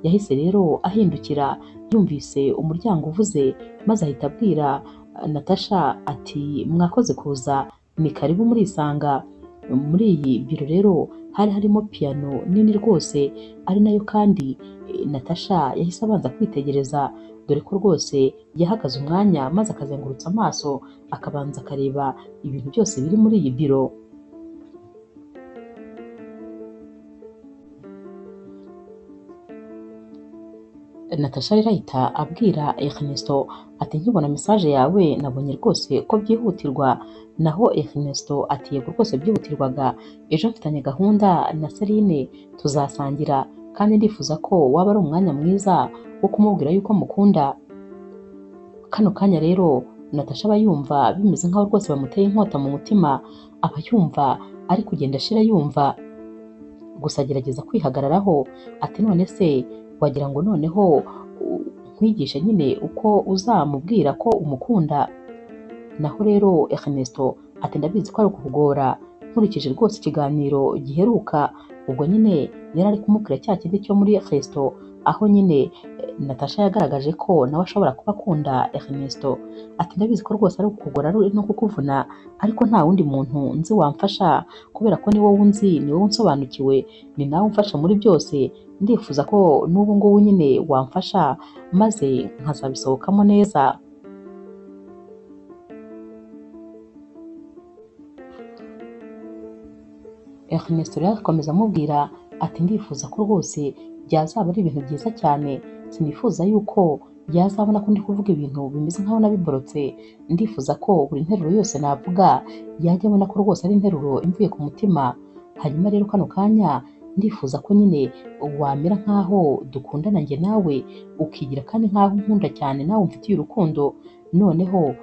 Yahise rero ahindukira yumvise umuryango uvuze, maze ahita abwira Natasha ati mwakoze kuza, ni karibu murisanga. Muri iyi biro rero hari harimo piano nini rwose, ari nayo kandi Natasha yahise abanza kwitegereza, dore ko rwose yahagaze umwanya maze akazengurutsa amaso akabanza akareba ibintu byose biri muri iyi biro. Natasha rero ahita abwira Ernesto ati nkibona message yawe nabonye rwose ko byihutirwa. Naho Ernesto ati yego rwose byihutirwaga, ejo mfitanye gahunda na Celine tuzasangira, kandi ndifuza ko waba ari umwanya mwiza wo kumubwira yuko mukunda. Kano kanya rero Natasha aba yumva bimeze nkaho rwose bamuteye inkota mu mutima, aba yumva ari kugenda ashira yumva, gusa agerageza kwihagararaho ati none se wagira ngo noneho nkwigishe nyine uko uzamubwira ko umukunda. Naho rero Ernesto ati ndabizi ko ari ukukugora, nkurikije rwose ikiganiro giheruka, ubwo nyine yari ari kumubwira cya kindi cyo muri resto, aho nyine Natasha yagaragaje ko nawe ashobora kuba akunda Ernesto. Ati ndabizi ko rwose ari ukukugora ari no kukuvuna, ariko nta wundi muntu nzi wamfasha kubera ko ni wowe unzi, ni wowe unsobanukiwe, ni nawe umfasha muri byose. Ndifuza ko n'ubu ngubu nyine wamfasha maze nkazabisohokamo neza. Ernesto rero akomeza amubwira ati ndifuza ko rwose byazaba ari ibintu byiza cyane, sinifuza yuko yazabona ko ndi kuvuga ibintu bimeze nkaho nabiborotse. Ndifuza ko buri nteruro yose navuga yajya abona ko rwose ari interuro imvuye ku mutima. Hanyuma rero kano kanya ndifuza ko nyine wamera nkaho dukundana njye nawe, ukigira kandi nkaho unkunda cyane nawe umfitiye urukundo, noneho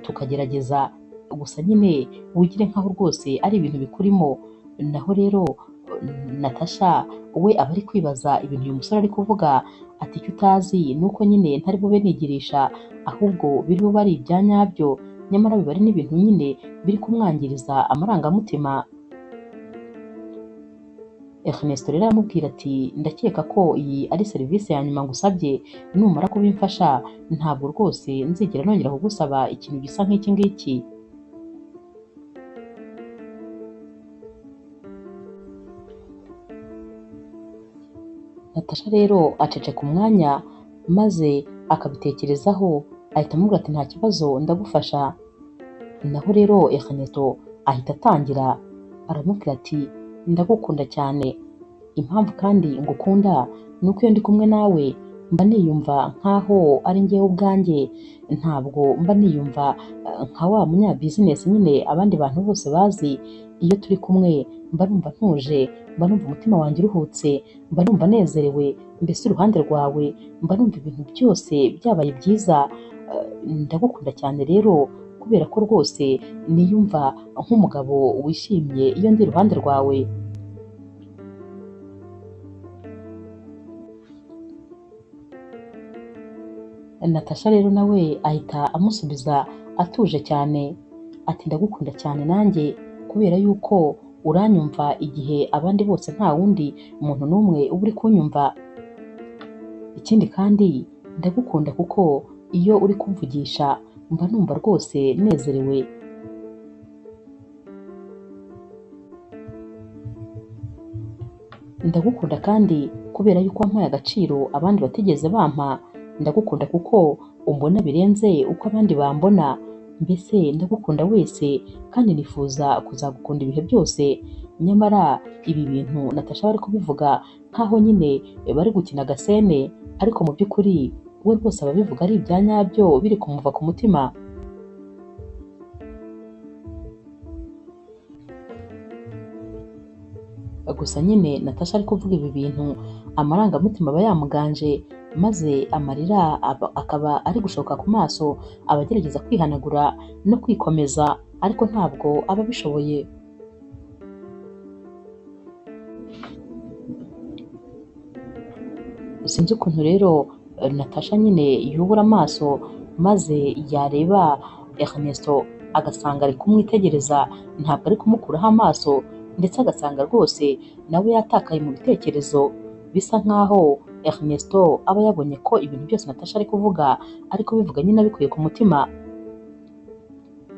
tukagerageza gusa nyine wigire nkaho rwose ari ibintu bikurimo. Naho rero Natasha we aba ari kwibaza ibintu uyu musore ari kuvuga, ati icyo utazi ni uko nyine ntari bube nigirisha, ahubwo biri bube ari ibya nyabyo, nyamara biba ari n'ibintu nyine biri kumwangiriza amarangamutima. Ernesto rero aramubwira ati ndakeka ko iyi ari serivisi ya nyuma ngusabye, numara kubimfasha ntabwo rwose nzigera nongera kugusaba ikintu gisa nk'iki ngiki. Natasha rero aceceka umwanya maze akabitekerezaho, ahita amubwira ati nta kibazo ndagufasha. Naho rero Ernesto ahita atangira aramubwira ati ndagukunda cyane, impamvu kandi ngukunda ni uko iyo ndi kumwe nawe mba niyumva nk'aho ari njyewe ubwanjye, ntabwo mba niyumva nka wa munya business nyine abandi bantu bose bazi. Iyo turi kumwe mba numva ntuje, mba numva umutima wanjye uruhutse, mba numva nezerewe, mbese iruhande rwawe mba numva ibintu byose byabaye byiza. Ndagukunda cyane rero kubera ko rwose niyumva nk'umugabo wishimye iyo ndi iruhande rwawe. Natasha rero nawe ahita amusubiza atuje cyane ati ndagukunda cyane nanjye kubera yuko uranyumva igihe abandi bose nta wundi muntu n'umwe uba uri kunyumva. Ikindi kandi ndagukunda kuko iyo uri kumvugisha mba numva rwose nezerewe. Ndagukunda kandi kubera yuko wampaye agaciro abandi batigeze bampa. Ndagukunda kuko umbona birenze uko abandi bambona. Mbese ndagukunda wese kandi nifuza kuzagukunda ibihe byose. Nyamara ibi bintu Natasha bari kubivuga nkaho nyine bari gukina agasene, ariko mu by'ukuri we rwose ababivuga ari ibya nyabyo biri kumuva ku mutima. Gusa nyine Natasha ari kuvuga ibi bintu amarangamutima aba yamuganje, maze amarira akaba ari gushoka ku maso, aba agerageza kwihanagura no kwikomeza ariko ntabwo aba abishoboye. Sinzi ukuntu rero Natasha nyine yubura amaso maze yareba Ernesto agasanga ari kumwitegereza, ntabwo ari kumukuraho amaso, ndetse agasanga rwose nawe yatakaye mu bitekerezo. Bisa nkaho Ernesto aba yabonye ko ibintu byose Natasha ari kuvuga ariko bivuga nyine abikuye ku mutima.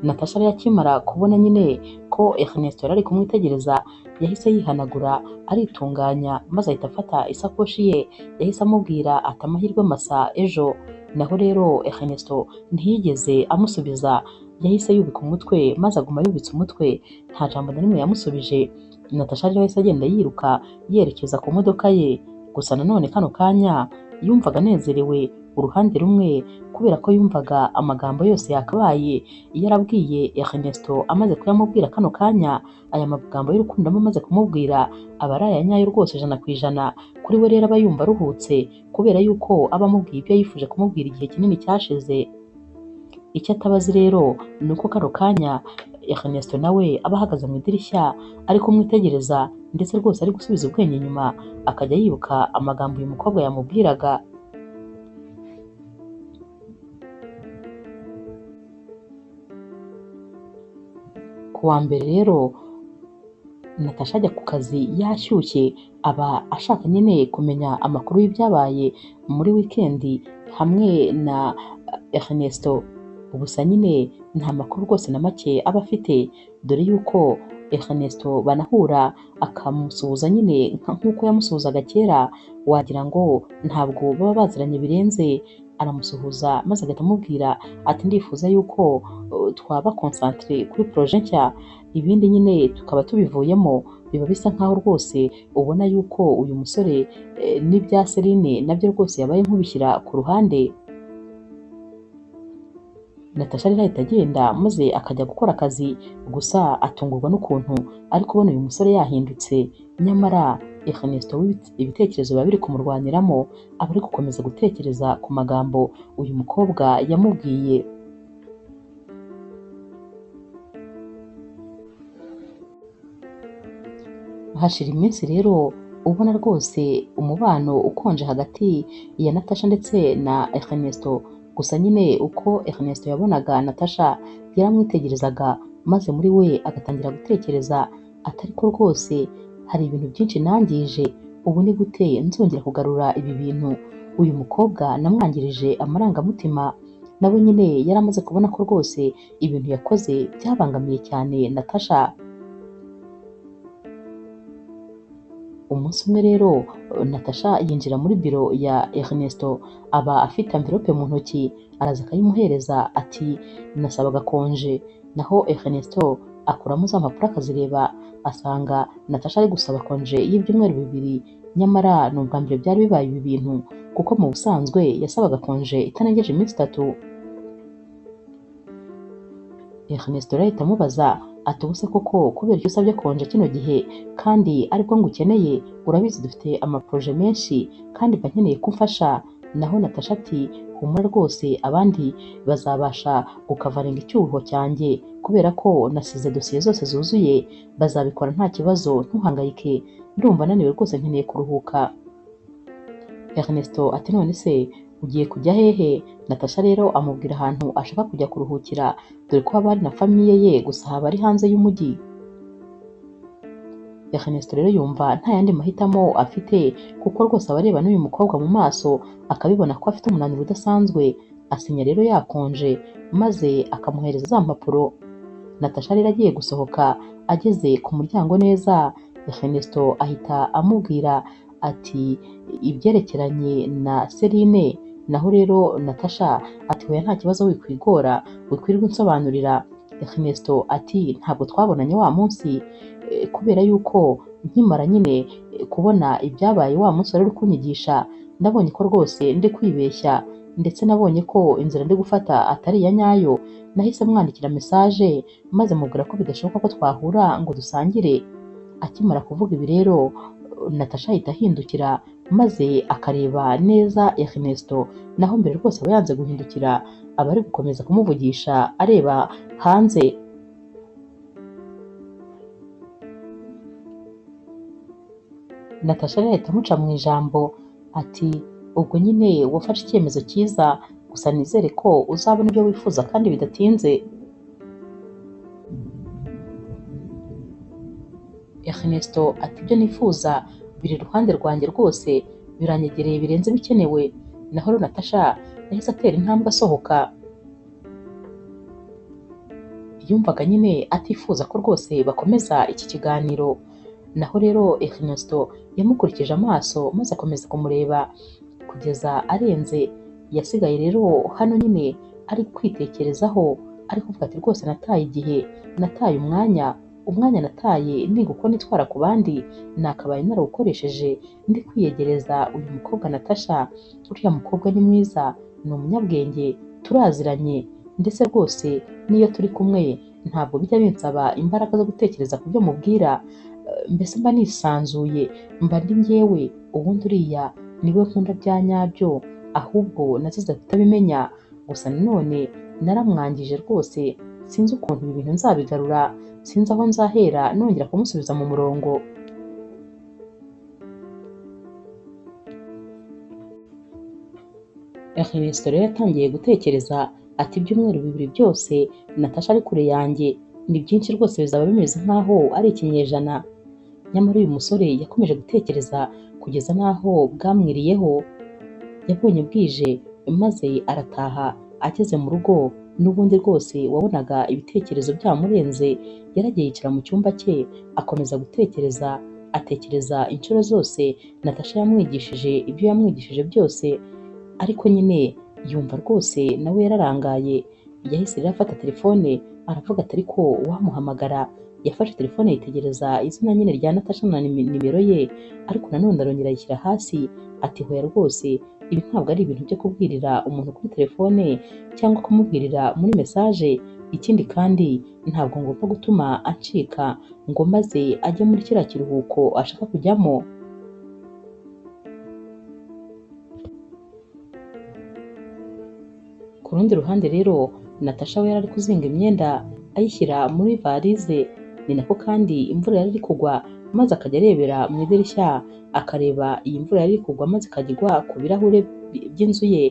Natasha rero akimara kubona nyine ko Ernesto yari ari kumwitegereza, yahise yihanagura aritunganya maze ahita afata isakoshi ye, yahise amubwira ati amahirwe masa ejo. Naho rero Ernesto ntiyigeze amusubiza, yahise yubika umutwe maze aguma yubitse umutwe, nta jambo na rimwe yamusubije. Natasha rero yahise agenda yiruka yerekeza ku modoka ye. Gusa nanone kano kanya yumvaga anezerewe uruhande rumwe kubera ko yumvaga amagambo yose yakabaye yarabwiye Ernesto amaze kuyamubwira kano kanya. Aya magambo y'urukundo amaze kumubwira aba ari aya nyayo rwose ijana. Kuri we rero aba yumva aruhutse kubera yuko aba amubwiye ibyo yifuje kumubwira igihe kinini cyashize. Icyo atabazi rero ni uko kano kanya Ernesto nawe aba ahagaze mu idirishya ari kumwitegereza, ndetse rwose ari gusubiza ubwenge inyuma akajya yibuka amagambo uyu mukobwa yamubwiraga. Ku wa mbere rero Natasha ajya ku kazi yashyushye, aba ashaka nyine kumenya amakuru y'ibyabaye muri wikendi hamwe na Ernesto. Gusa nyine nta makuru rwose na make aba afite, dore yuko Ernesto banahura akamusuhuza nyine nk'uko yamusuhuzaga kera, wagira ngo ntabwo baba baziranye birenze. Aramusuhuza maze agahita amubwira ati ndifuza yuko twaba concentré kuri projet nshya, ibindi nyine tukaba tubivuyemo. Biba bisa nkaho rwose ubona yuko uyu musore n'ibya Celine nabyo rwose yabaye nk'ubishyira ku ruhande. Natasha rero ahita agenda maze akajya gukora akazi, gusa atungurwa n'ukuntu ari kubona uyu musore yahindutse. Nyamara Ernesto ibitekerezo biba biri kumurwaniramo, aba ari gukomeza gutekereza ku magambo uyu mukobwa yamubwiye. Hashira iminsi rero ubona rwose umubano ukonje hagati ya Natasha ndetse na Ernesto. Gusa nyine uko Ernesto yabonaga Natasha yaramwitegerezaga, maze muri we agatangira gutekereza atari ko rwose hari ibintu byinshi nangije, ubu ni gute nzongera kugarura ibi bintu? Uyu mukobwa namwangirije amarangamutima, nawe nyine yari amaze kubona ko rwose ibintu yakoze byabangamiye cyane Natasha. Umunsi umwe rero Natasha yinjira muri biro ya Ernesto, aba afite amvirope mu ntoki, araza akayimuhereza ati nasabaga konje. Naho Ernesto akuramo za mpapuro akazireba, asanga Natasha ari gusaba konje y'ibyumweru 2, nyamara ni ubwa mbere byari bibaye ibi bintu, kuko mu busanzwe yasabaga konje itarengeje iminsi 3. Ernesto rero ahita amubaza ati ubuse koko kubera icyo usabye konje kino gihe kandi aribwo ngo ukeneye? Urabizi dufite amaproje menshi kandi mba nkeneye ko umfasha. Naho Natasha ati humura rwose abandi bazabasha gukavaringa icyuho cyanjye, kubera ko nasize dosiye zose zuzuye, bazabikora nta kibazo, ntuhangayike, ndumva naniwe rwose, nkeneye kuruhuka. Ernesto ati none se ugiye kujya hehe? Natasha rero amubwira ahantu ashaka kujya kuruhukira, dore ko haba hari na famiye ye, gusa haba ari hanze y'umujyi. Ernesto rero yumva nta yandi mahitamo afite, kuko rwose aba areba n'uyu mukobwa mu maso akabibona ko afite umunaniro udasanzwe. Asinya rero yakonje maze akamuhereza za mpapuro. Natasha rero agiye gusohoka, ageze ku muryango neza, Ernesto ahita amubwira ati ibyerekeranye na Celine. Naho rero Natasha ati hoya nta kibazo, wikwigora, wikwirirwa unsobanurira. Ernesto ati ntabwo twabonanye wa munsi, kubera yuko nkimara nyine kubona ibyabaye wa munsi wari uri kunyigisha, nabonye ko rwose ndi kwibeshya, ndetse nabonye ko inzira ndi gufata atari iya nyayo. Nahise mwandikira mesaje maze mubwira ko bidashoboka ko twahura ngo dusangire. Akimara kuvuga ibi rero Natasha ahita ahindukira maze akareba neza Ernesto, naho mbere rwose aba yanze guhindukira, aba ari gukomeza kumuvugisha areba hanze. Natasha rero ahita amuca mu ijambo ati ubwo nyine wafashe icyemezo cyiza, gusa nizere ko uzabona ibyo wifuza kandi bidatinze. Ernesto ati ibyo nifuza biri iruhande rwanjye rwose, biranyegereye birenze bikenewe. Naho rero Natasha yahise atera intambwe asohoka. Yumvaga nyine atifuza ko rwose bakomeza iki kiganiro. Naho rero Ernesto yamukurikije amaso maze akomeza kumureba kugeza arenze. Yasigaye rero hano nyine ari kwitekerezaho, ari kuvuga ati rwose nataye igihe, nataye umwanya nataye niga uko nitwara ku bandi, nakabaye narawukoresheje ndi kwiyegereza uyu mukobwa Natasha. Uriya mukobwa ni mwiza, ni umunyabwenge, turaziranye, ndetse rwose n'iyo turi kumwe ntabwo bijya binsaba imbaraga zo gutekereza ku byo mubwira, mbese mba nisanzuye, mba ndi njyewe, ubundi uriya niwe nkunda bya nyabyo, ahubwo nazize kutabimenya. Gusa nanone naramwangije rwose, sinzi ukuntu ibi bintu nzabigarura, sinzi aho nzahera nongera kumusubiza mu murongo. Ernesto rero yatangiye gutekereza ati ibyumweru 2 byose Natasha ari kure yanjye, ni byinshi rwose, bizaba bimeze nk'aho ari ikinyejana. Nyamara uyu musore yakomeje gutekereza kugeza n'aho bwamwiriyeho. Yabonye bwije maze arataha. Ageze mu rugo n'ubundi rwose wabonaga ibitekerezo byamurenze, yaragiye yicara mu cyumba cye akomeza gutekereza, atekereza inshuro zose Natasha yamwigishije ibyo yamwigishije byose, ariko nyine yumva rwose nawe yararangaye. Yahise rero afata telefone aravuga ati ariko wamuhamagara. Yafashe telefone yitegereza izina nyine rya Natasha na nimero ye, ariko nanone arongera ayishyira hasi ati hoya rwose, ibi ntabwo ari ibintu byo kubwirira umuntu kuri telefone cyangwa kumubwirira muri mesaje. Ikindi kandi ntabwo ngomba gutuma acika ngo maze ajye muri kiriya kiruhuko ashaka kujyamo. Ku rundi ruhande rero Natasha we yari ari kuzinga imyenda ayishyira muri varize. Ni nako kandi imvura yari iri kugwa, maze akajya arebera mu idirishya akareba iyi mvura yari iri kugwa maze ikajya igwa ku birahure by'inzu ye.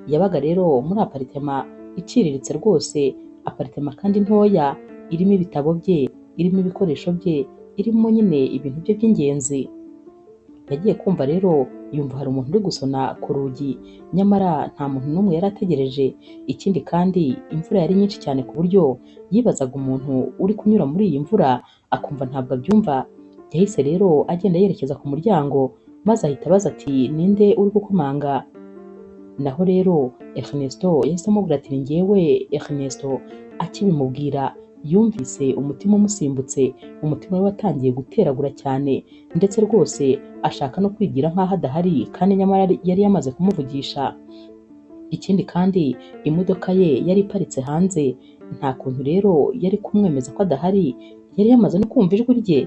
Yabaga rero muri aparitema iciriritse rwose, aparitema kandi ntoya, irimo ibitabo bye, irimo ibikoresho bye, irimo nyine ibintu bye by'ingenzi. Yagiye kumva rero yumva hari umuntu uri gusona ku rugi, nyamara nta muntu n'umwe yari ategereje. Ikindi kandi imvura yari nyinshi cyane ku buryo yibazaga umuntu uri kunyura muri iyi mvura akumva ntabwo abyumva. Yahise rero agenda yerekeza ku muryango maze ahita abaza ati ninde uri gukomanga? Naho rero Ernesto yahise amubwira ati ni njyewe Ernesto. Akibimubwira yumvise umutima umusimbutse, umutima we watangiye guteragura cyane ndetse rwose ashaka no kwigira nk'aho adahari kandi nyamara yari yamaze kumuvugisha. Ikindi kandi imodoka ye yari iparitse hanze, nta kuntu rero yari kumwemeza ko adahari, yari yamaze no kumva ijwi rye.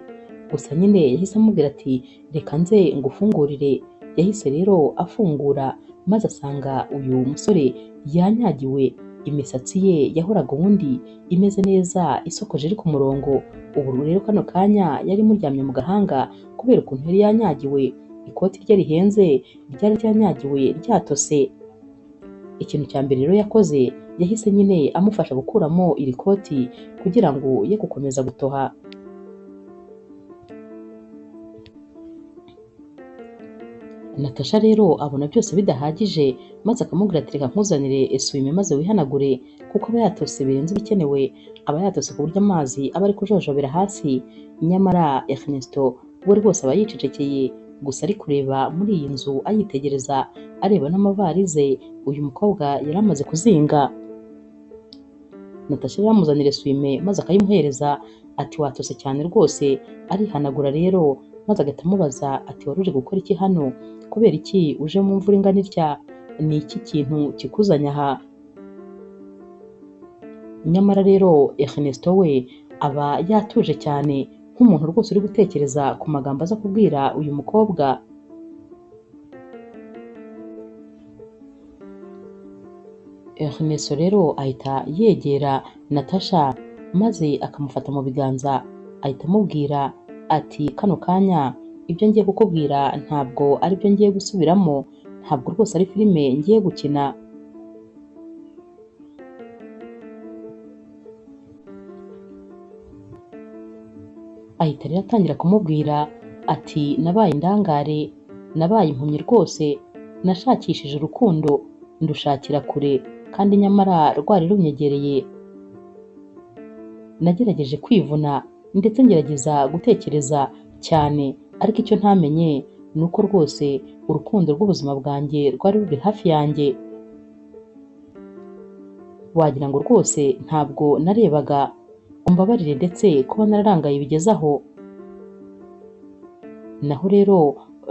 Gusa nyine yahise amubwira ati reka nze ngufungurire. Yahise rero afungura maze asanga uyu musore yanyagiwe, imisatsi ye yahoraga ubundi imeze neza isokoje iri ku murongo, ubu rero kano kanya yari imuryamye mu gahanga kubera ukuntu yari yanyagiwe. Ikoti rye rihenze ryari ryanyagiwe ryatose. Ikintu cya mbere rero yakoze yahise nyine amufasha gukuramo iri koti kugira ngo ye gukomeza gutoha. Natasha rero abona byose bidahagije maze akamubwira ati reka nkuzanire esuwime maze wihanagure kuko aba yatose birenze ibikenewe, aba yatose ku buryo amazi aba ari kujojobera hasi. Nyamara Ernesto we rwose aba yicecekeye gusa ari kureba muri iyi nzu ayitegereza, areba n'amavarize uyu mukobwa yari amaze kuzinga. Natasha rero amuzanira esuwime maze akayimuhereza ati watose cyane rwose. Arihanagura rero maze agahita amubaza ati wari uje gukora iki hano? Kubera iki uje mu mvura ingana itya? Ni iki kintu kikuzanye aha? Nyamara rero Ernesto we aba yatuje cyane nk'umuntu rwose uri gutekereza ku magambo aza kubwira uyu mukobwa. Ernesto rero ahita yegera Natasha maze akamufata mu biganza, ahita amubwira ati kano kanya ibyo ngiye kukubwira ntabwo ari byo ngiye gusubiramo, ntabwo rwose ari filime ngiye gukina. Ahita rero atangira kumubwira ati nabaye indangare, nabaye impumyi rwose, nashakishije urukundo ndushakira kure kandi nyamara rwari runyegereye. Nagerageje kwivuna ndetse ngerageza gutekereza cyane, ariko icyo ntamenye ni uko rwose urukundo rw'ubuzima bwanjye rwari ruri hafi yanjye. Wagira ngo rwose ntabwo narebaga, umbabarire ndetse kuba nararangaye bigeze aho. Naho rero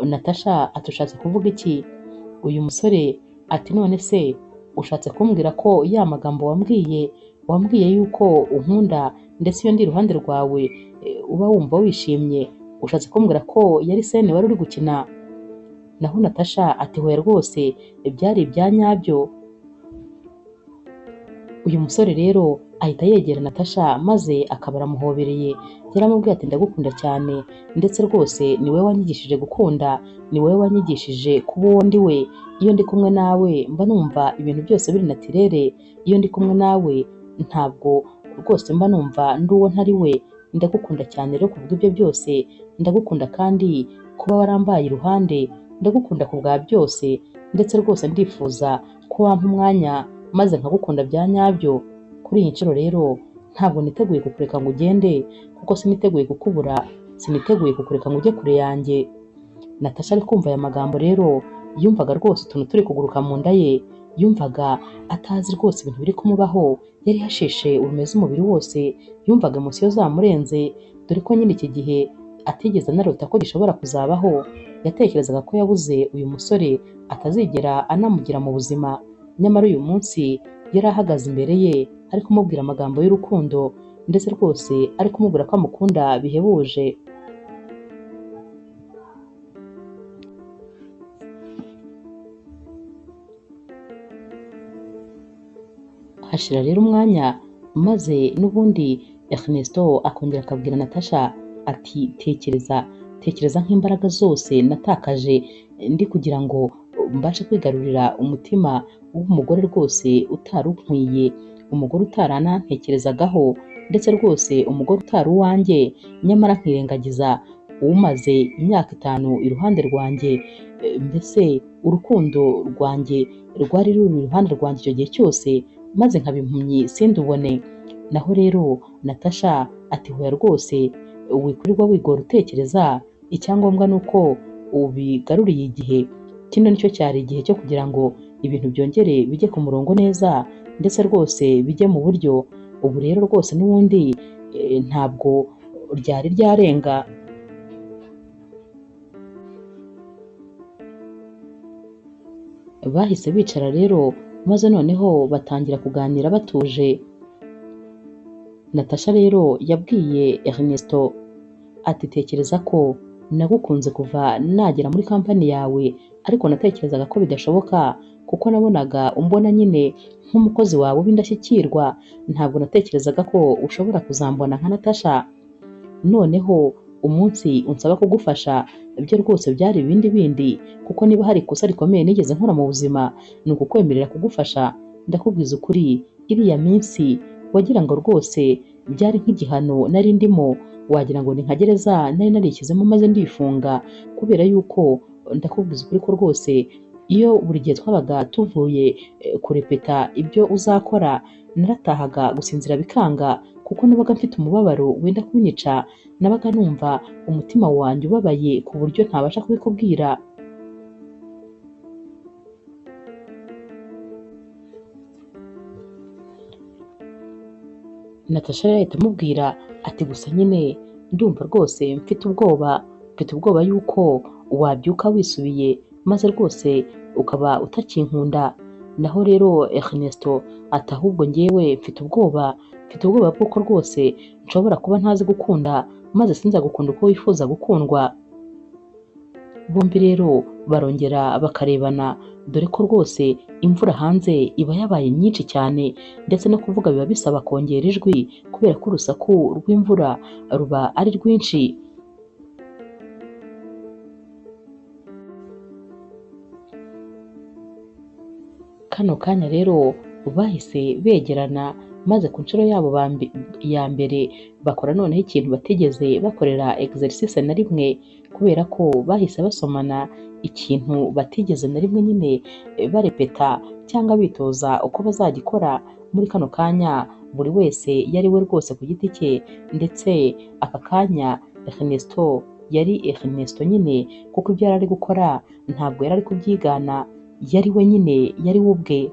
Natasha ati ushatse kuvuga iki? Uyu musore ati none se ushatse kumbwira ko ya magambo wambwiye yuko unkunda ndetse iyo ndi iruhande rwawe uba wumva wishimye, ushatse kumbwira ko yari sene wari uri gukina? Naho Natasha ati hoya rwose byari ibya nyabyo. Uyu musore rero ahita yegera Natasha maze akaba aramuhobereye, yaramubwiye ati ndagukunda cyane ndetse rwose ni wowe wanyigishije gukunda, ni wowe wanyigishije kuba uwo ndi we. Iyo ndi kumwe nawe mba numva ibintu byose biri natirere, iyo ndi kumwe nawe ntabwo rwose mba numva ndi uwo ntari we. Ndagukunda cyane rero kuvuga ibyo byose, ndagukunda kandi kuba warambaye iruhande, ndagukunda ku bwa byose ndetse rwose ndifuza ko wampa umwanya maze nkagukunda bya nyabyo. Kuri iyi nshuro rero ntabwo niteguye kukureka ngo ugende kuko siniteguye kukubura, siniteguye kukureka ngo ujye kure yanjye. Natasha ari kumva aya magambo rero yumvaga rwose utuntu turi kuguruka mu nda ye, yumvaga atazi rwose ibintu biri kumubaho, yari yasheshe urumeze umubiri wose, yumvaga emosiyo zamurenze, dore ko nyine iki gihe atigeze anarota ko gishobora kuzabaho. Yatekerezaga ko yabuze uyu musore atazigera anamugira mu buzima, nyamara uyu munsi yari ahagaze imbere ye ari kumubwira amagambo y'urukundo ndetse rwose ari kumubwira ko amukunda bihebuje. Hashira rero umwanya maze n'ubundi Ernesto akongera akabwira Natasha ati tekereza nk'imbaraga zose natakaje ndi kugira ngo mbashe kwigarurira umutima w'umugore rwose utari unkwiye, umugore utaranantekerezagaho, ndetse rwose umugore utari uwanjye nyamara nkirengagiza umaze imyaka 5 iruhande rwanjye. Mbese urukundo rwanjye rwari ruri iruhande rwanjye icyo gihe cyose, maze nkaba impumyi sindubone. Naho rero Natasha ati hoya rwose wikwirirwa wigora utekereza, icyangombwa ni uko ubigaruriye igihe. Kino nicyo cyari igihe cyo kugira ngo ibintu byongere bijye ku murongo neza, ndetse rwose bijye mu buryo. Ubu rero rwose n'ubundi ntabwo ryari ryarenga. Bahise bicara rero maze noneho batangira kuganira batuje. Natasha rero yabwiye Ernesto ati tekereza ko nagukunze kuva nagera muri kampani yawe, ariko natekerezaga ko bidashoboka kuko nabonaga umbona nyine nk'umukozi wawe w'indashyikirwa. Ntabwo natekerezaga ko ushobora kuzambona nka Natasha. Noneho umunsi unsaba kugufasha ibyo rwose byari ibindi bindi, kuko niba hari ikosa rikomeye nigeze nkora mu buzima ni ukukwemerera kugufasha. Ndakubwiza ukuri, iriya minsi wagira ngo rwose byari nk'igihano nari ndimo, wagira ngo ni nka gereza nari narishyizemo maze ndifunga, kubera yuko ndakubwiza ukuri ko rwose iyo buri gihe twabaga tuvuye kurepeta ibyo uzakora, naratahaga gusinzira bikanga kuko nabaga mfite umubabaro wenda kunyica. Nabaga numva umutima wanjye ubabaye ku buryo ntabasha kubikubwira. Natasha yahita amubwira ati gusa nyine ndumva rwose mfite ubwoba yuko wabyuka wisubiye maze rwose ukaba utakinkunda. Naho rero Ernesto ati ahubwo njyewe mfite ubwoba bw'uko rwose nshobora kuba ntazi gukunda maze sinza gukunda uko wifuza gukundwa. Bombi rero barongera bakarebana, dore ko rwose imvura hanze iba yabaye nyinshi cyane, ndetse no kuvuga biba bisaba kongera ijwi kubera ko urusaku rw'imvura ruba ari rwinshi. Kano kanya rero bahise begerana, maze ku nshuro yabo ya mbere bakora noneho ikintu batigeze bakorera exercice na rimwe, kubera ko bahise basomana ikintu batigeze na rimwe nyine barepeta cyangwa bitoza uko bazagikora. Muri kano kanya buri wese yari we rwose ku giti cye, ndetse aka kanya Ernesto yari Ernesto nyine, kuko ibyo yari ari gukora ntabwo yari ari kubyigana, yari we nyine, yari we ubwe.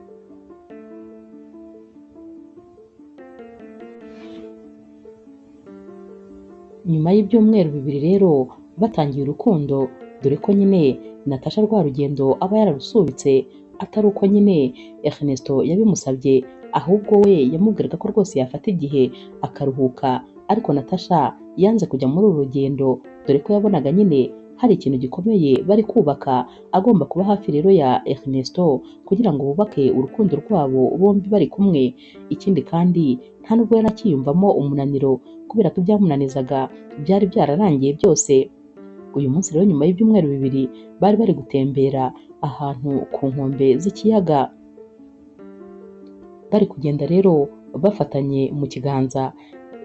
Nyuma y'ibyumweru 2 rero batangiye urukundo, dore ko nyine Natasha rwa rugendo aba yararusubitse atari uko nyine Ernesto yabimusabye, ahubwo we yamubwiraga ko rwose yafata igihe akaruhuka, ariko Natasha yanze kujya muri uru rugendo, dore ko yabonaga nyine hari ikintu gikomeye bari kubaka, agomba kuba hafi rero ya Ernesto kugira ngo bubake urukundo rwabo bombi bari kumwe. Ikindi kandi nta nubwo yari akiyumvamo umunaniro, kubera ko ibyamunanizaga byari byararangiye byose. Uyu munsi rero nyuma y'ibyumweru 2 bari bari gutembera ahantu ku nkombe z'ikiyaga, bari kugenda rero bafatanye mu kiganza.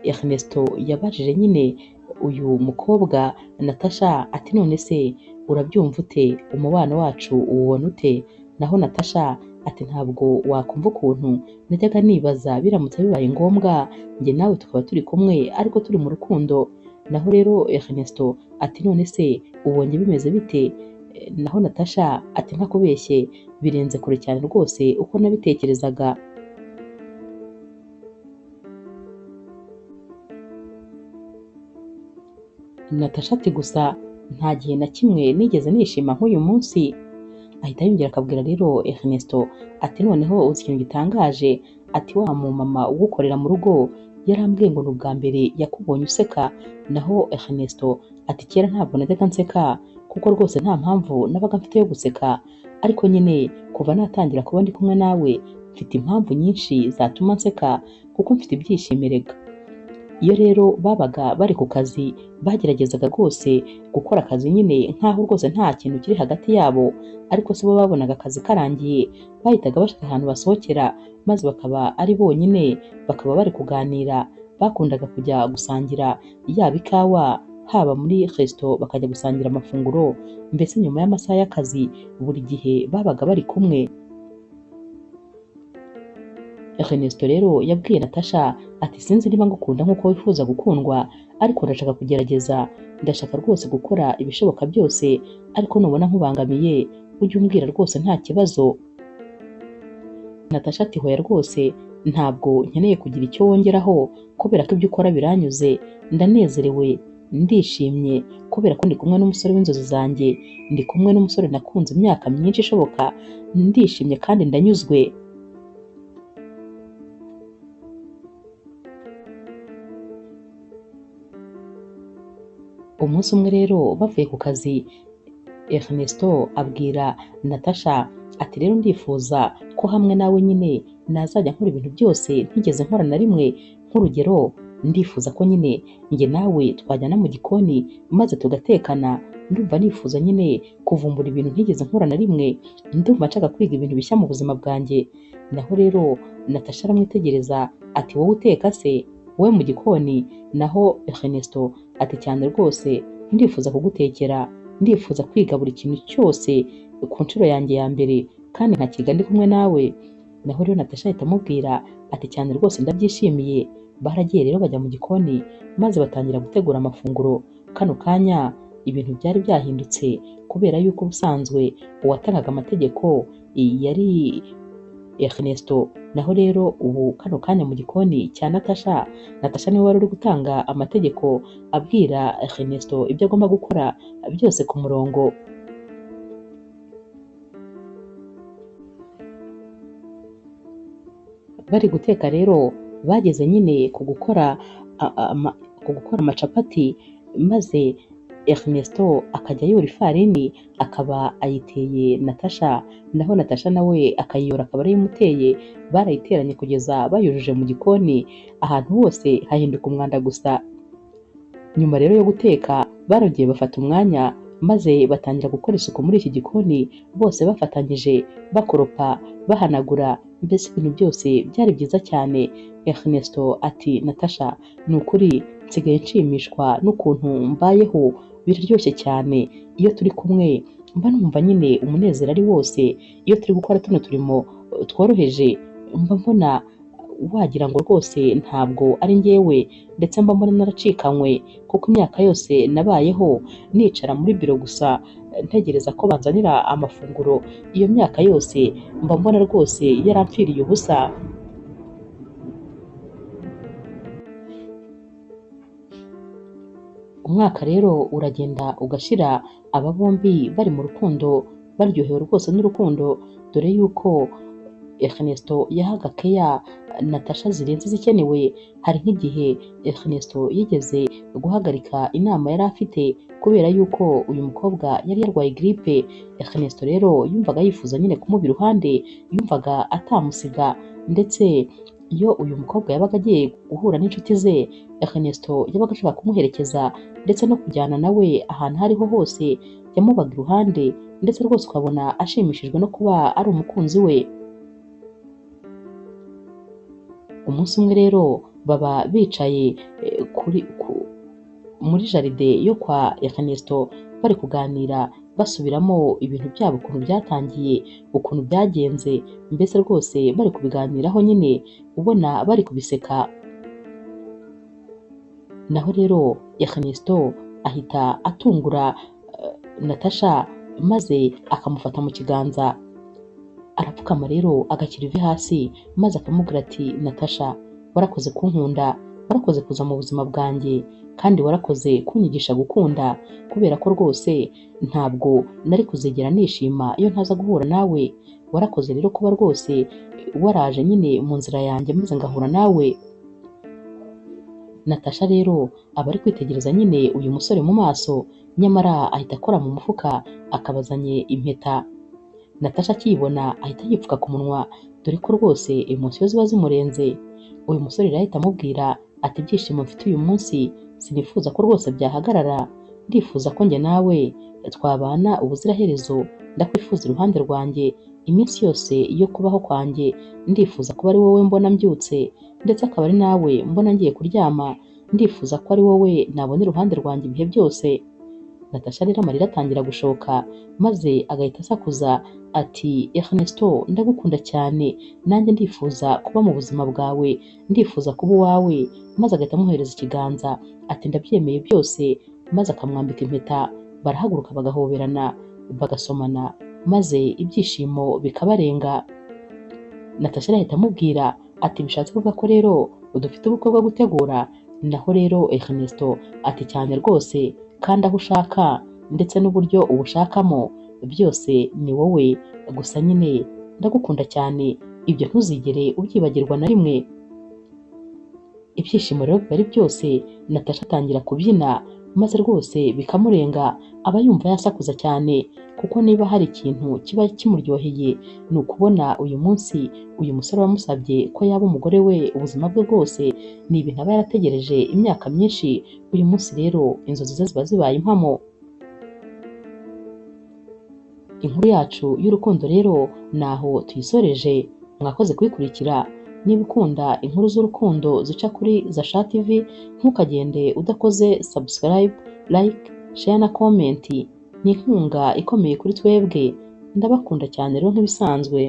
Ernesto yabajije nyine uyu mukobwa Natasha ati none se urabyumva ute, umubano wacu uwubona ute? Naho Natasha ati ntabwo wakumva ukuntu najyaga nibaza biramutse bibaye ngombwa njye nawe tukaba turi kumwe ariko turi mu rukundo. Naho rero Ernesto ati none se ubonye bimeze bite? Naho Natasha ati ntakubeshye birenze kure cyane rwose uko nabitekerezaga. Natasha ati gusa nta gihe na kimwe nigeze nishima nk'uyu munsi. Ahita yongera akabwira rero Ernesto ati noneho uzi ikintu gitangaje, ati wa mu mama ugukorera mu rugo yarambwiye ngo ni ubwa mbere yakubonye useka. Naho Ernesto ati kera ntabwo najyaga nseka kuko rwose nta mpamvu nabaga mfite yo guseka, ariko nyine kuva natangira kuba ndi kumwe nawe mfite impamvu nyinshi zatuma nseka kuko mfite ibyishimo. Iyo rero babaga bari ku kazi bageragezaga rwose gukora akazi nyine nkaho rwose nta kintu kiri hagati yabo, ariko se bo babonaga akazi karangiye bahitaga bashaka ahantu basohokera maze bakaba ari bonyine, bakaba bari kuganira bakundaga kujya gusangira yaba ikawa haba muri resto bakajya gusangira amafunguro, mbese nyuma y'amasaha y'akazi buri gihe babaga bari kumwe. Ernesto rero yabwiye Natasha ati sinzi niba ngukunda nk'uko wifuza gukundwa, ariko ndashaka kugerageza, ndashaka rwose gukora ibishoboka byose, ariko nubona nkubangamiye ujye umbwira rwose nta kibazo. Natasha ati hoya rwose ntabwo nkeneye kugira icyo wongeraho, kubera ko ibyo ukora biranyuze, ndanezerewe, ndishimye kubera ko ndi kumwe n'umusore w'inzozi zanjye, ndi kumwe n'umusore nakunze imyaka myinshi ishoboka, ndishimye kandi ndanyuzwe. Umunsi umwe rero bavuye ku kazi, Ernesto abwira Natasha ati rero ndifuza ko hamwe nawe nyine nazajya nkora ibintu byose ntigeze nkora na rimwe, nk'urugero ndifuza ko nyine njye nawe twajyana mu gikoni maze tugatekana, ndumva nifuza nyine kuvumbura ibintu ntigeze nkora na rimwe, ndumva nshaka kwiga ibintu bishya mu buzima bwanjye. Naho rero Natasha aramwitegereza ati wowe uteka se, wowe mu gikoni? Naho Ernesto ati cyane rwose, ndifuza kugutekera, ndifuza kwiga buri kintu cyose ku nshuro yanjye ya mbere, kandi nkakiga ndi kumwe nawe. Naho rero Natasha ahita amubwira ati cyane rwose ndabyishimiye. Baragiye rero bajya mu gikoni maze batangira gutegura amafunguro. Kano kanya ibintu byari byahindutse, kubera yuko ubusanzwe uwatangaga amategeko yari Ernesto. Naho rero ubu kano kanya mu gikoni cya Natasha, Natasha niwe wari uri gutanga amategeko abwira Ernesto ibyo agomba gukora byose ku murongo. Bari guteka rero bageze nyine ku gukora amacapati, maze Ernesto akajya yora ifarini akaba ayiteye Natasha, naho Natasha nawe akayiyora akaba arayimuteye. Barayiteranye kugeza bayujuje mu gikoni, ahantu hose hahinduka umwanda gusa. Nyuma rero yo guteka barongeye bafata umwanya maze batangira gukora isuku muri iki gikoni, bose bafatanyije bakoropa bahanagura, mbese ibintu byose byari byiza cyane. Ernesto ati Natasha ni ukuri nsigaye nshimishwa n'ukuntu mbayeho, biraryoshye cyane iyo turi kumwe, mba numva nyine umunezero ari wose. Iyo turi gukora tuno turimo tworoheje mba mbona wagira ngo rwose ntabwo ari njyewe, ndetse mba mbona naracikanywe, kuko imyaka yose nabayeho nicara muri biro gusa ntegereza ko banzanira amafunguro. Iyo myaka yose mba mbona rwose yarampfiriye ubusa. Umwaka rero uragenda ugashira, aba bombi bari mu rukundo, baryohewe rwose n'urukundo, dore yuko Ernesto yahaga keya Natasha zirenze izikenewe. Hari nk'igihe Ernesto yigeze guhagarika inama yari afite kubera yuko uyu mukobwa yari yarwaye grippe. Ernesto rero yumvaga yifuza nyine kumuba iruhande, yumvaga atamusiga, ndetse iyo uyu mukobwa yabaga agiye guhura n'inshuti ze, Ernesto yabaga ashaka kumuherekeza ndetse no kujyana nawe ahantu aho ariho hose, yamubaga iruhande, ndetse rwose ukabona ashimishijwe no kuba ari umukunzi we. Umunsi umwe rero baba bicaye muri jaride yo kwa Ernesto bari kuganira basubiramo ibintu byabo ukuntu byatangiye, ukuntu byagenze, mbese rwose bari kubiganiraho nyine ubona bari kubiseka. Naho rero Ernesto ahita atungura Natasha maze akamufata mu kiganza, arapfukama rero agashyira ivi hasi maze akamubwira ati Natasha, warakoze kunkunda, warakoze kuza mu buzima bwanjye, kandi warakoze kunyigisha gukunda, kubera ko rwose ntabwo nari kuzigera nishima iyo ntaza guhura nawe. Warakoze rero kuba rwose waraje nyine mu nzira yanjye maze ngahura nawe. Natasha rero aba ari kwitegereza nyine uyu musore mu maso, nyamara ahita akora mu mufuka akabazanye impeta. Natasha akiyibona ahita yipfuka ku munwa, dore ko rwose emosiyo ziba zimurenze. Uyu musore rero ahita amubwira ati ibyishimo mfite uyu munsi sinifuza ko rwose byahagarara. ndifuza ko njye nawe twabana ubuziraherezo, ndakwifuza iruhande rwanjye iminsi yose yo kubaho kwanjye, ndifuza kuba ari wowe mbona mbyutse ndetse akaba ari nawe mbona ngiye kuryama, ndifuza ko ari wowe nabona iruhande rwanjye ibihe byose. Natasha rero amarira atangira gushoka maze agahita asakuza ati Ernesto, ndagukunda cyane, nanjye ndifuza kuba mu buzima bwawe, ndifuza kuba uwawe. Maze agahita amuhereza ikiganza ati ndabyemeye byose, maze akamwambika impeta. Barahaguruka bagahoberana bagasomana maze ibyishimo bikabarenga. Natasha ahita amubwira ati bishatse kuvuga ko rero udufite ubukwe bwo gutegura? Naho rero Ernesto ati cyane rwose, kandi aho ushaka ndetse n'uburyo ubushakamo byose ni wowe, gusa nyine ndagukunda cyane, ibyo ntuzigere ubyibagirwa na rimwe. Ibyishimo rero biba ari byose, Natasha atangira kubyina maze rwose bikamurenga, aba yumva yasakuza cyane, kuko niba hari ikintu kiba kimuryoheye ni ukubona uyu munsi uyu musore wamusabye ko yaba umugore we ubuzima bwe bwose. Ni ibintu aba yarategereje imyaka myinshi, uyu munsi rero inzozi ze ziba zibaye impamo. Inkuru yacu y'urukundo rero naho tuyisoreje. Mwakoze kuyikurikira. Niba ukunda inkuru z'urukundo zica kuri Zasha TV, ntukagende udakoze subscribe, like, share na comment. Ni inkunga ikomeye kuri twebwe. Ndabakunda cyane rero nk'ibisanzwe.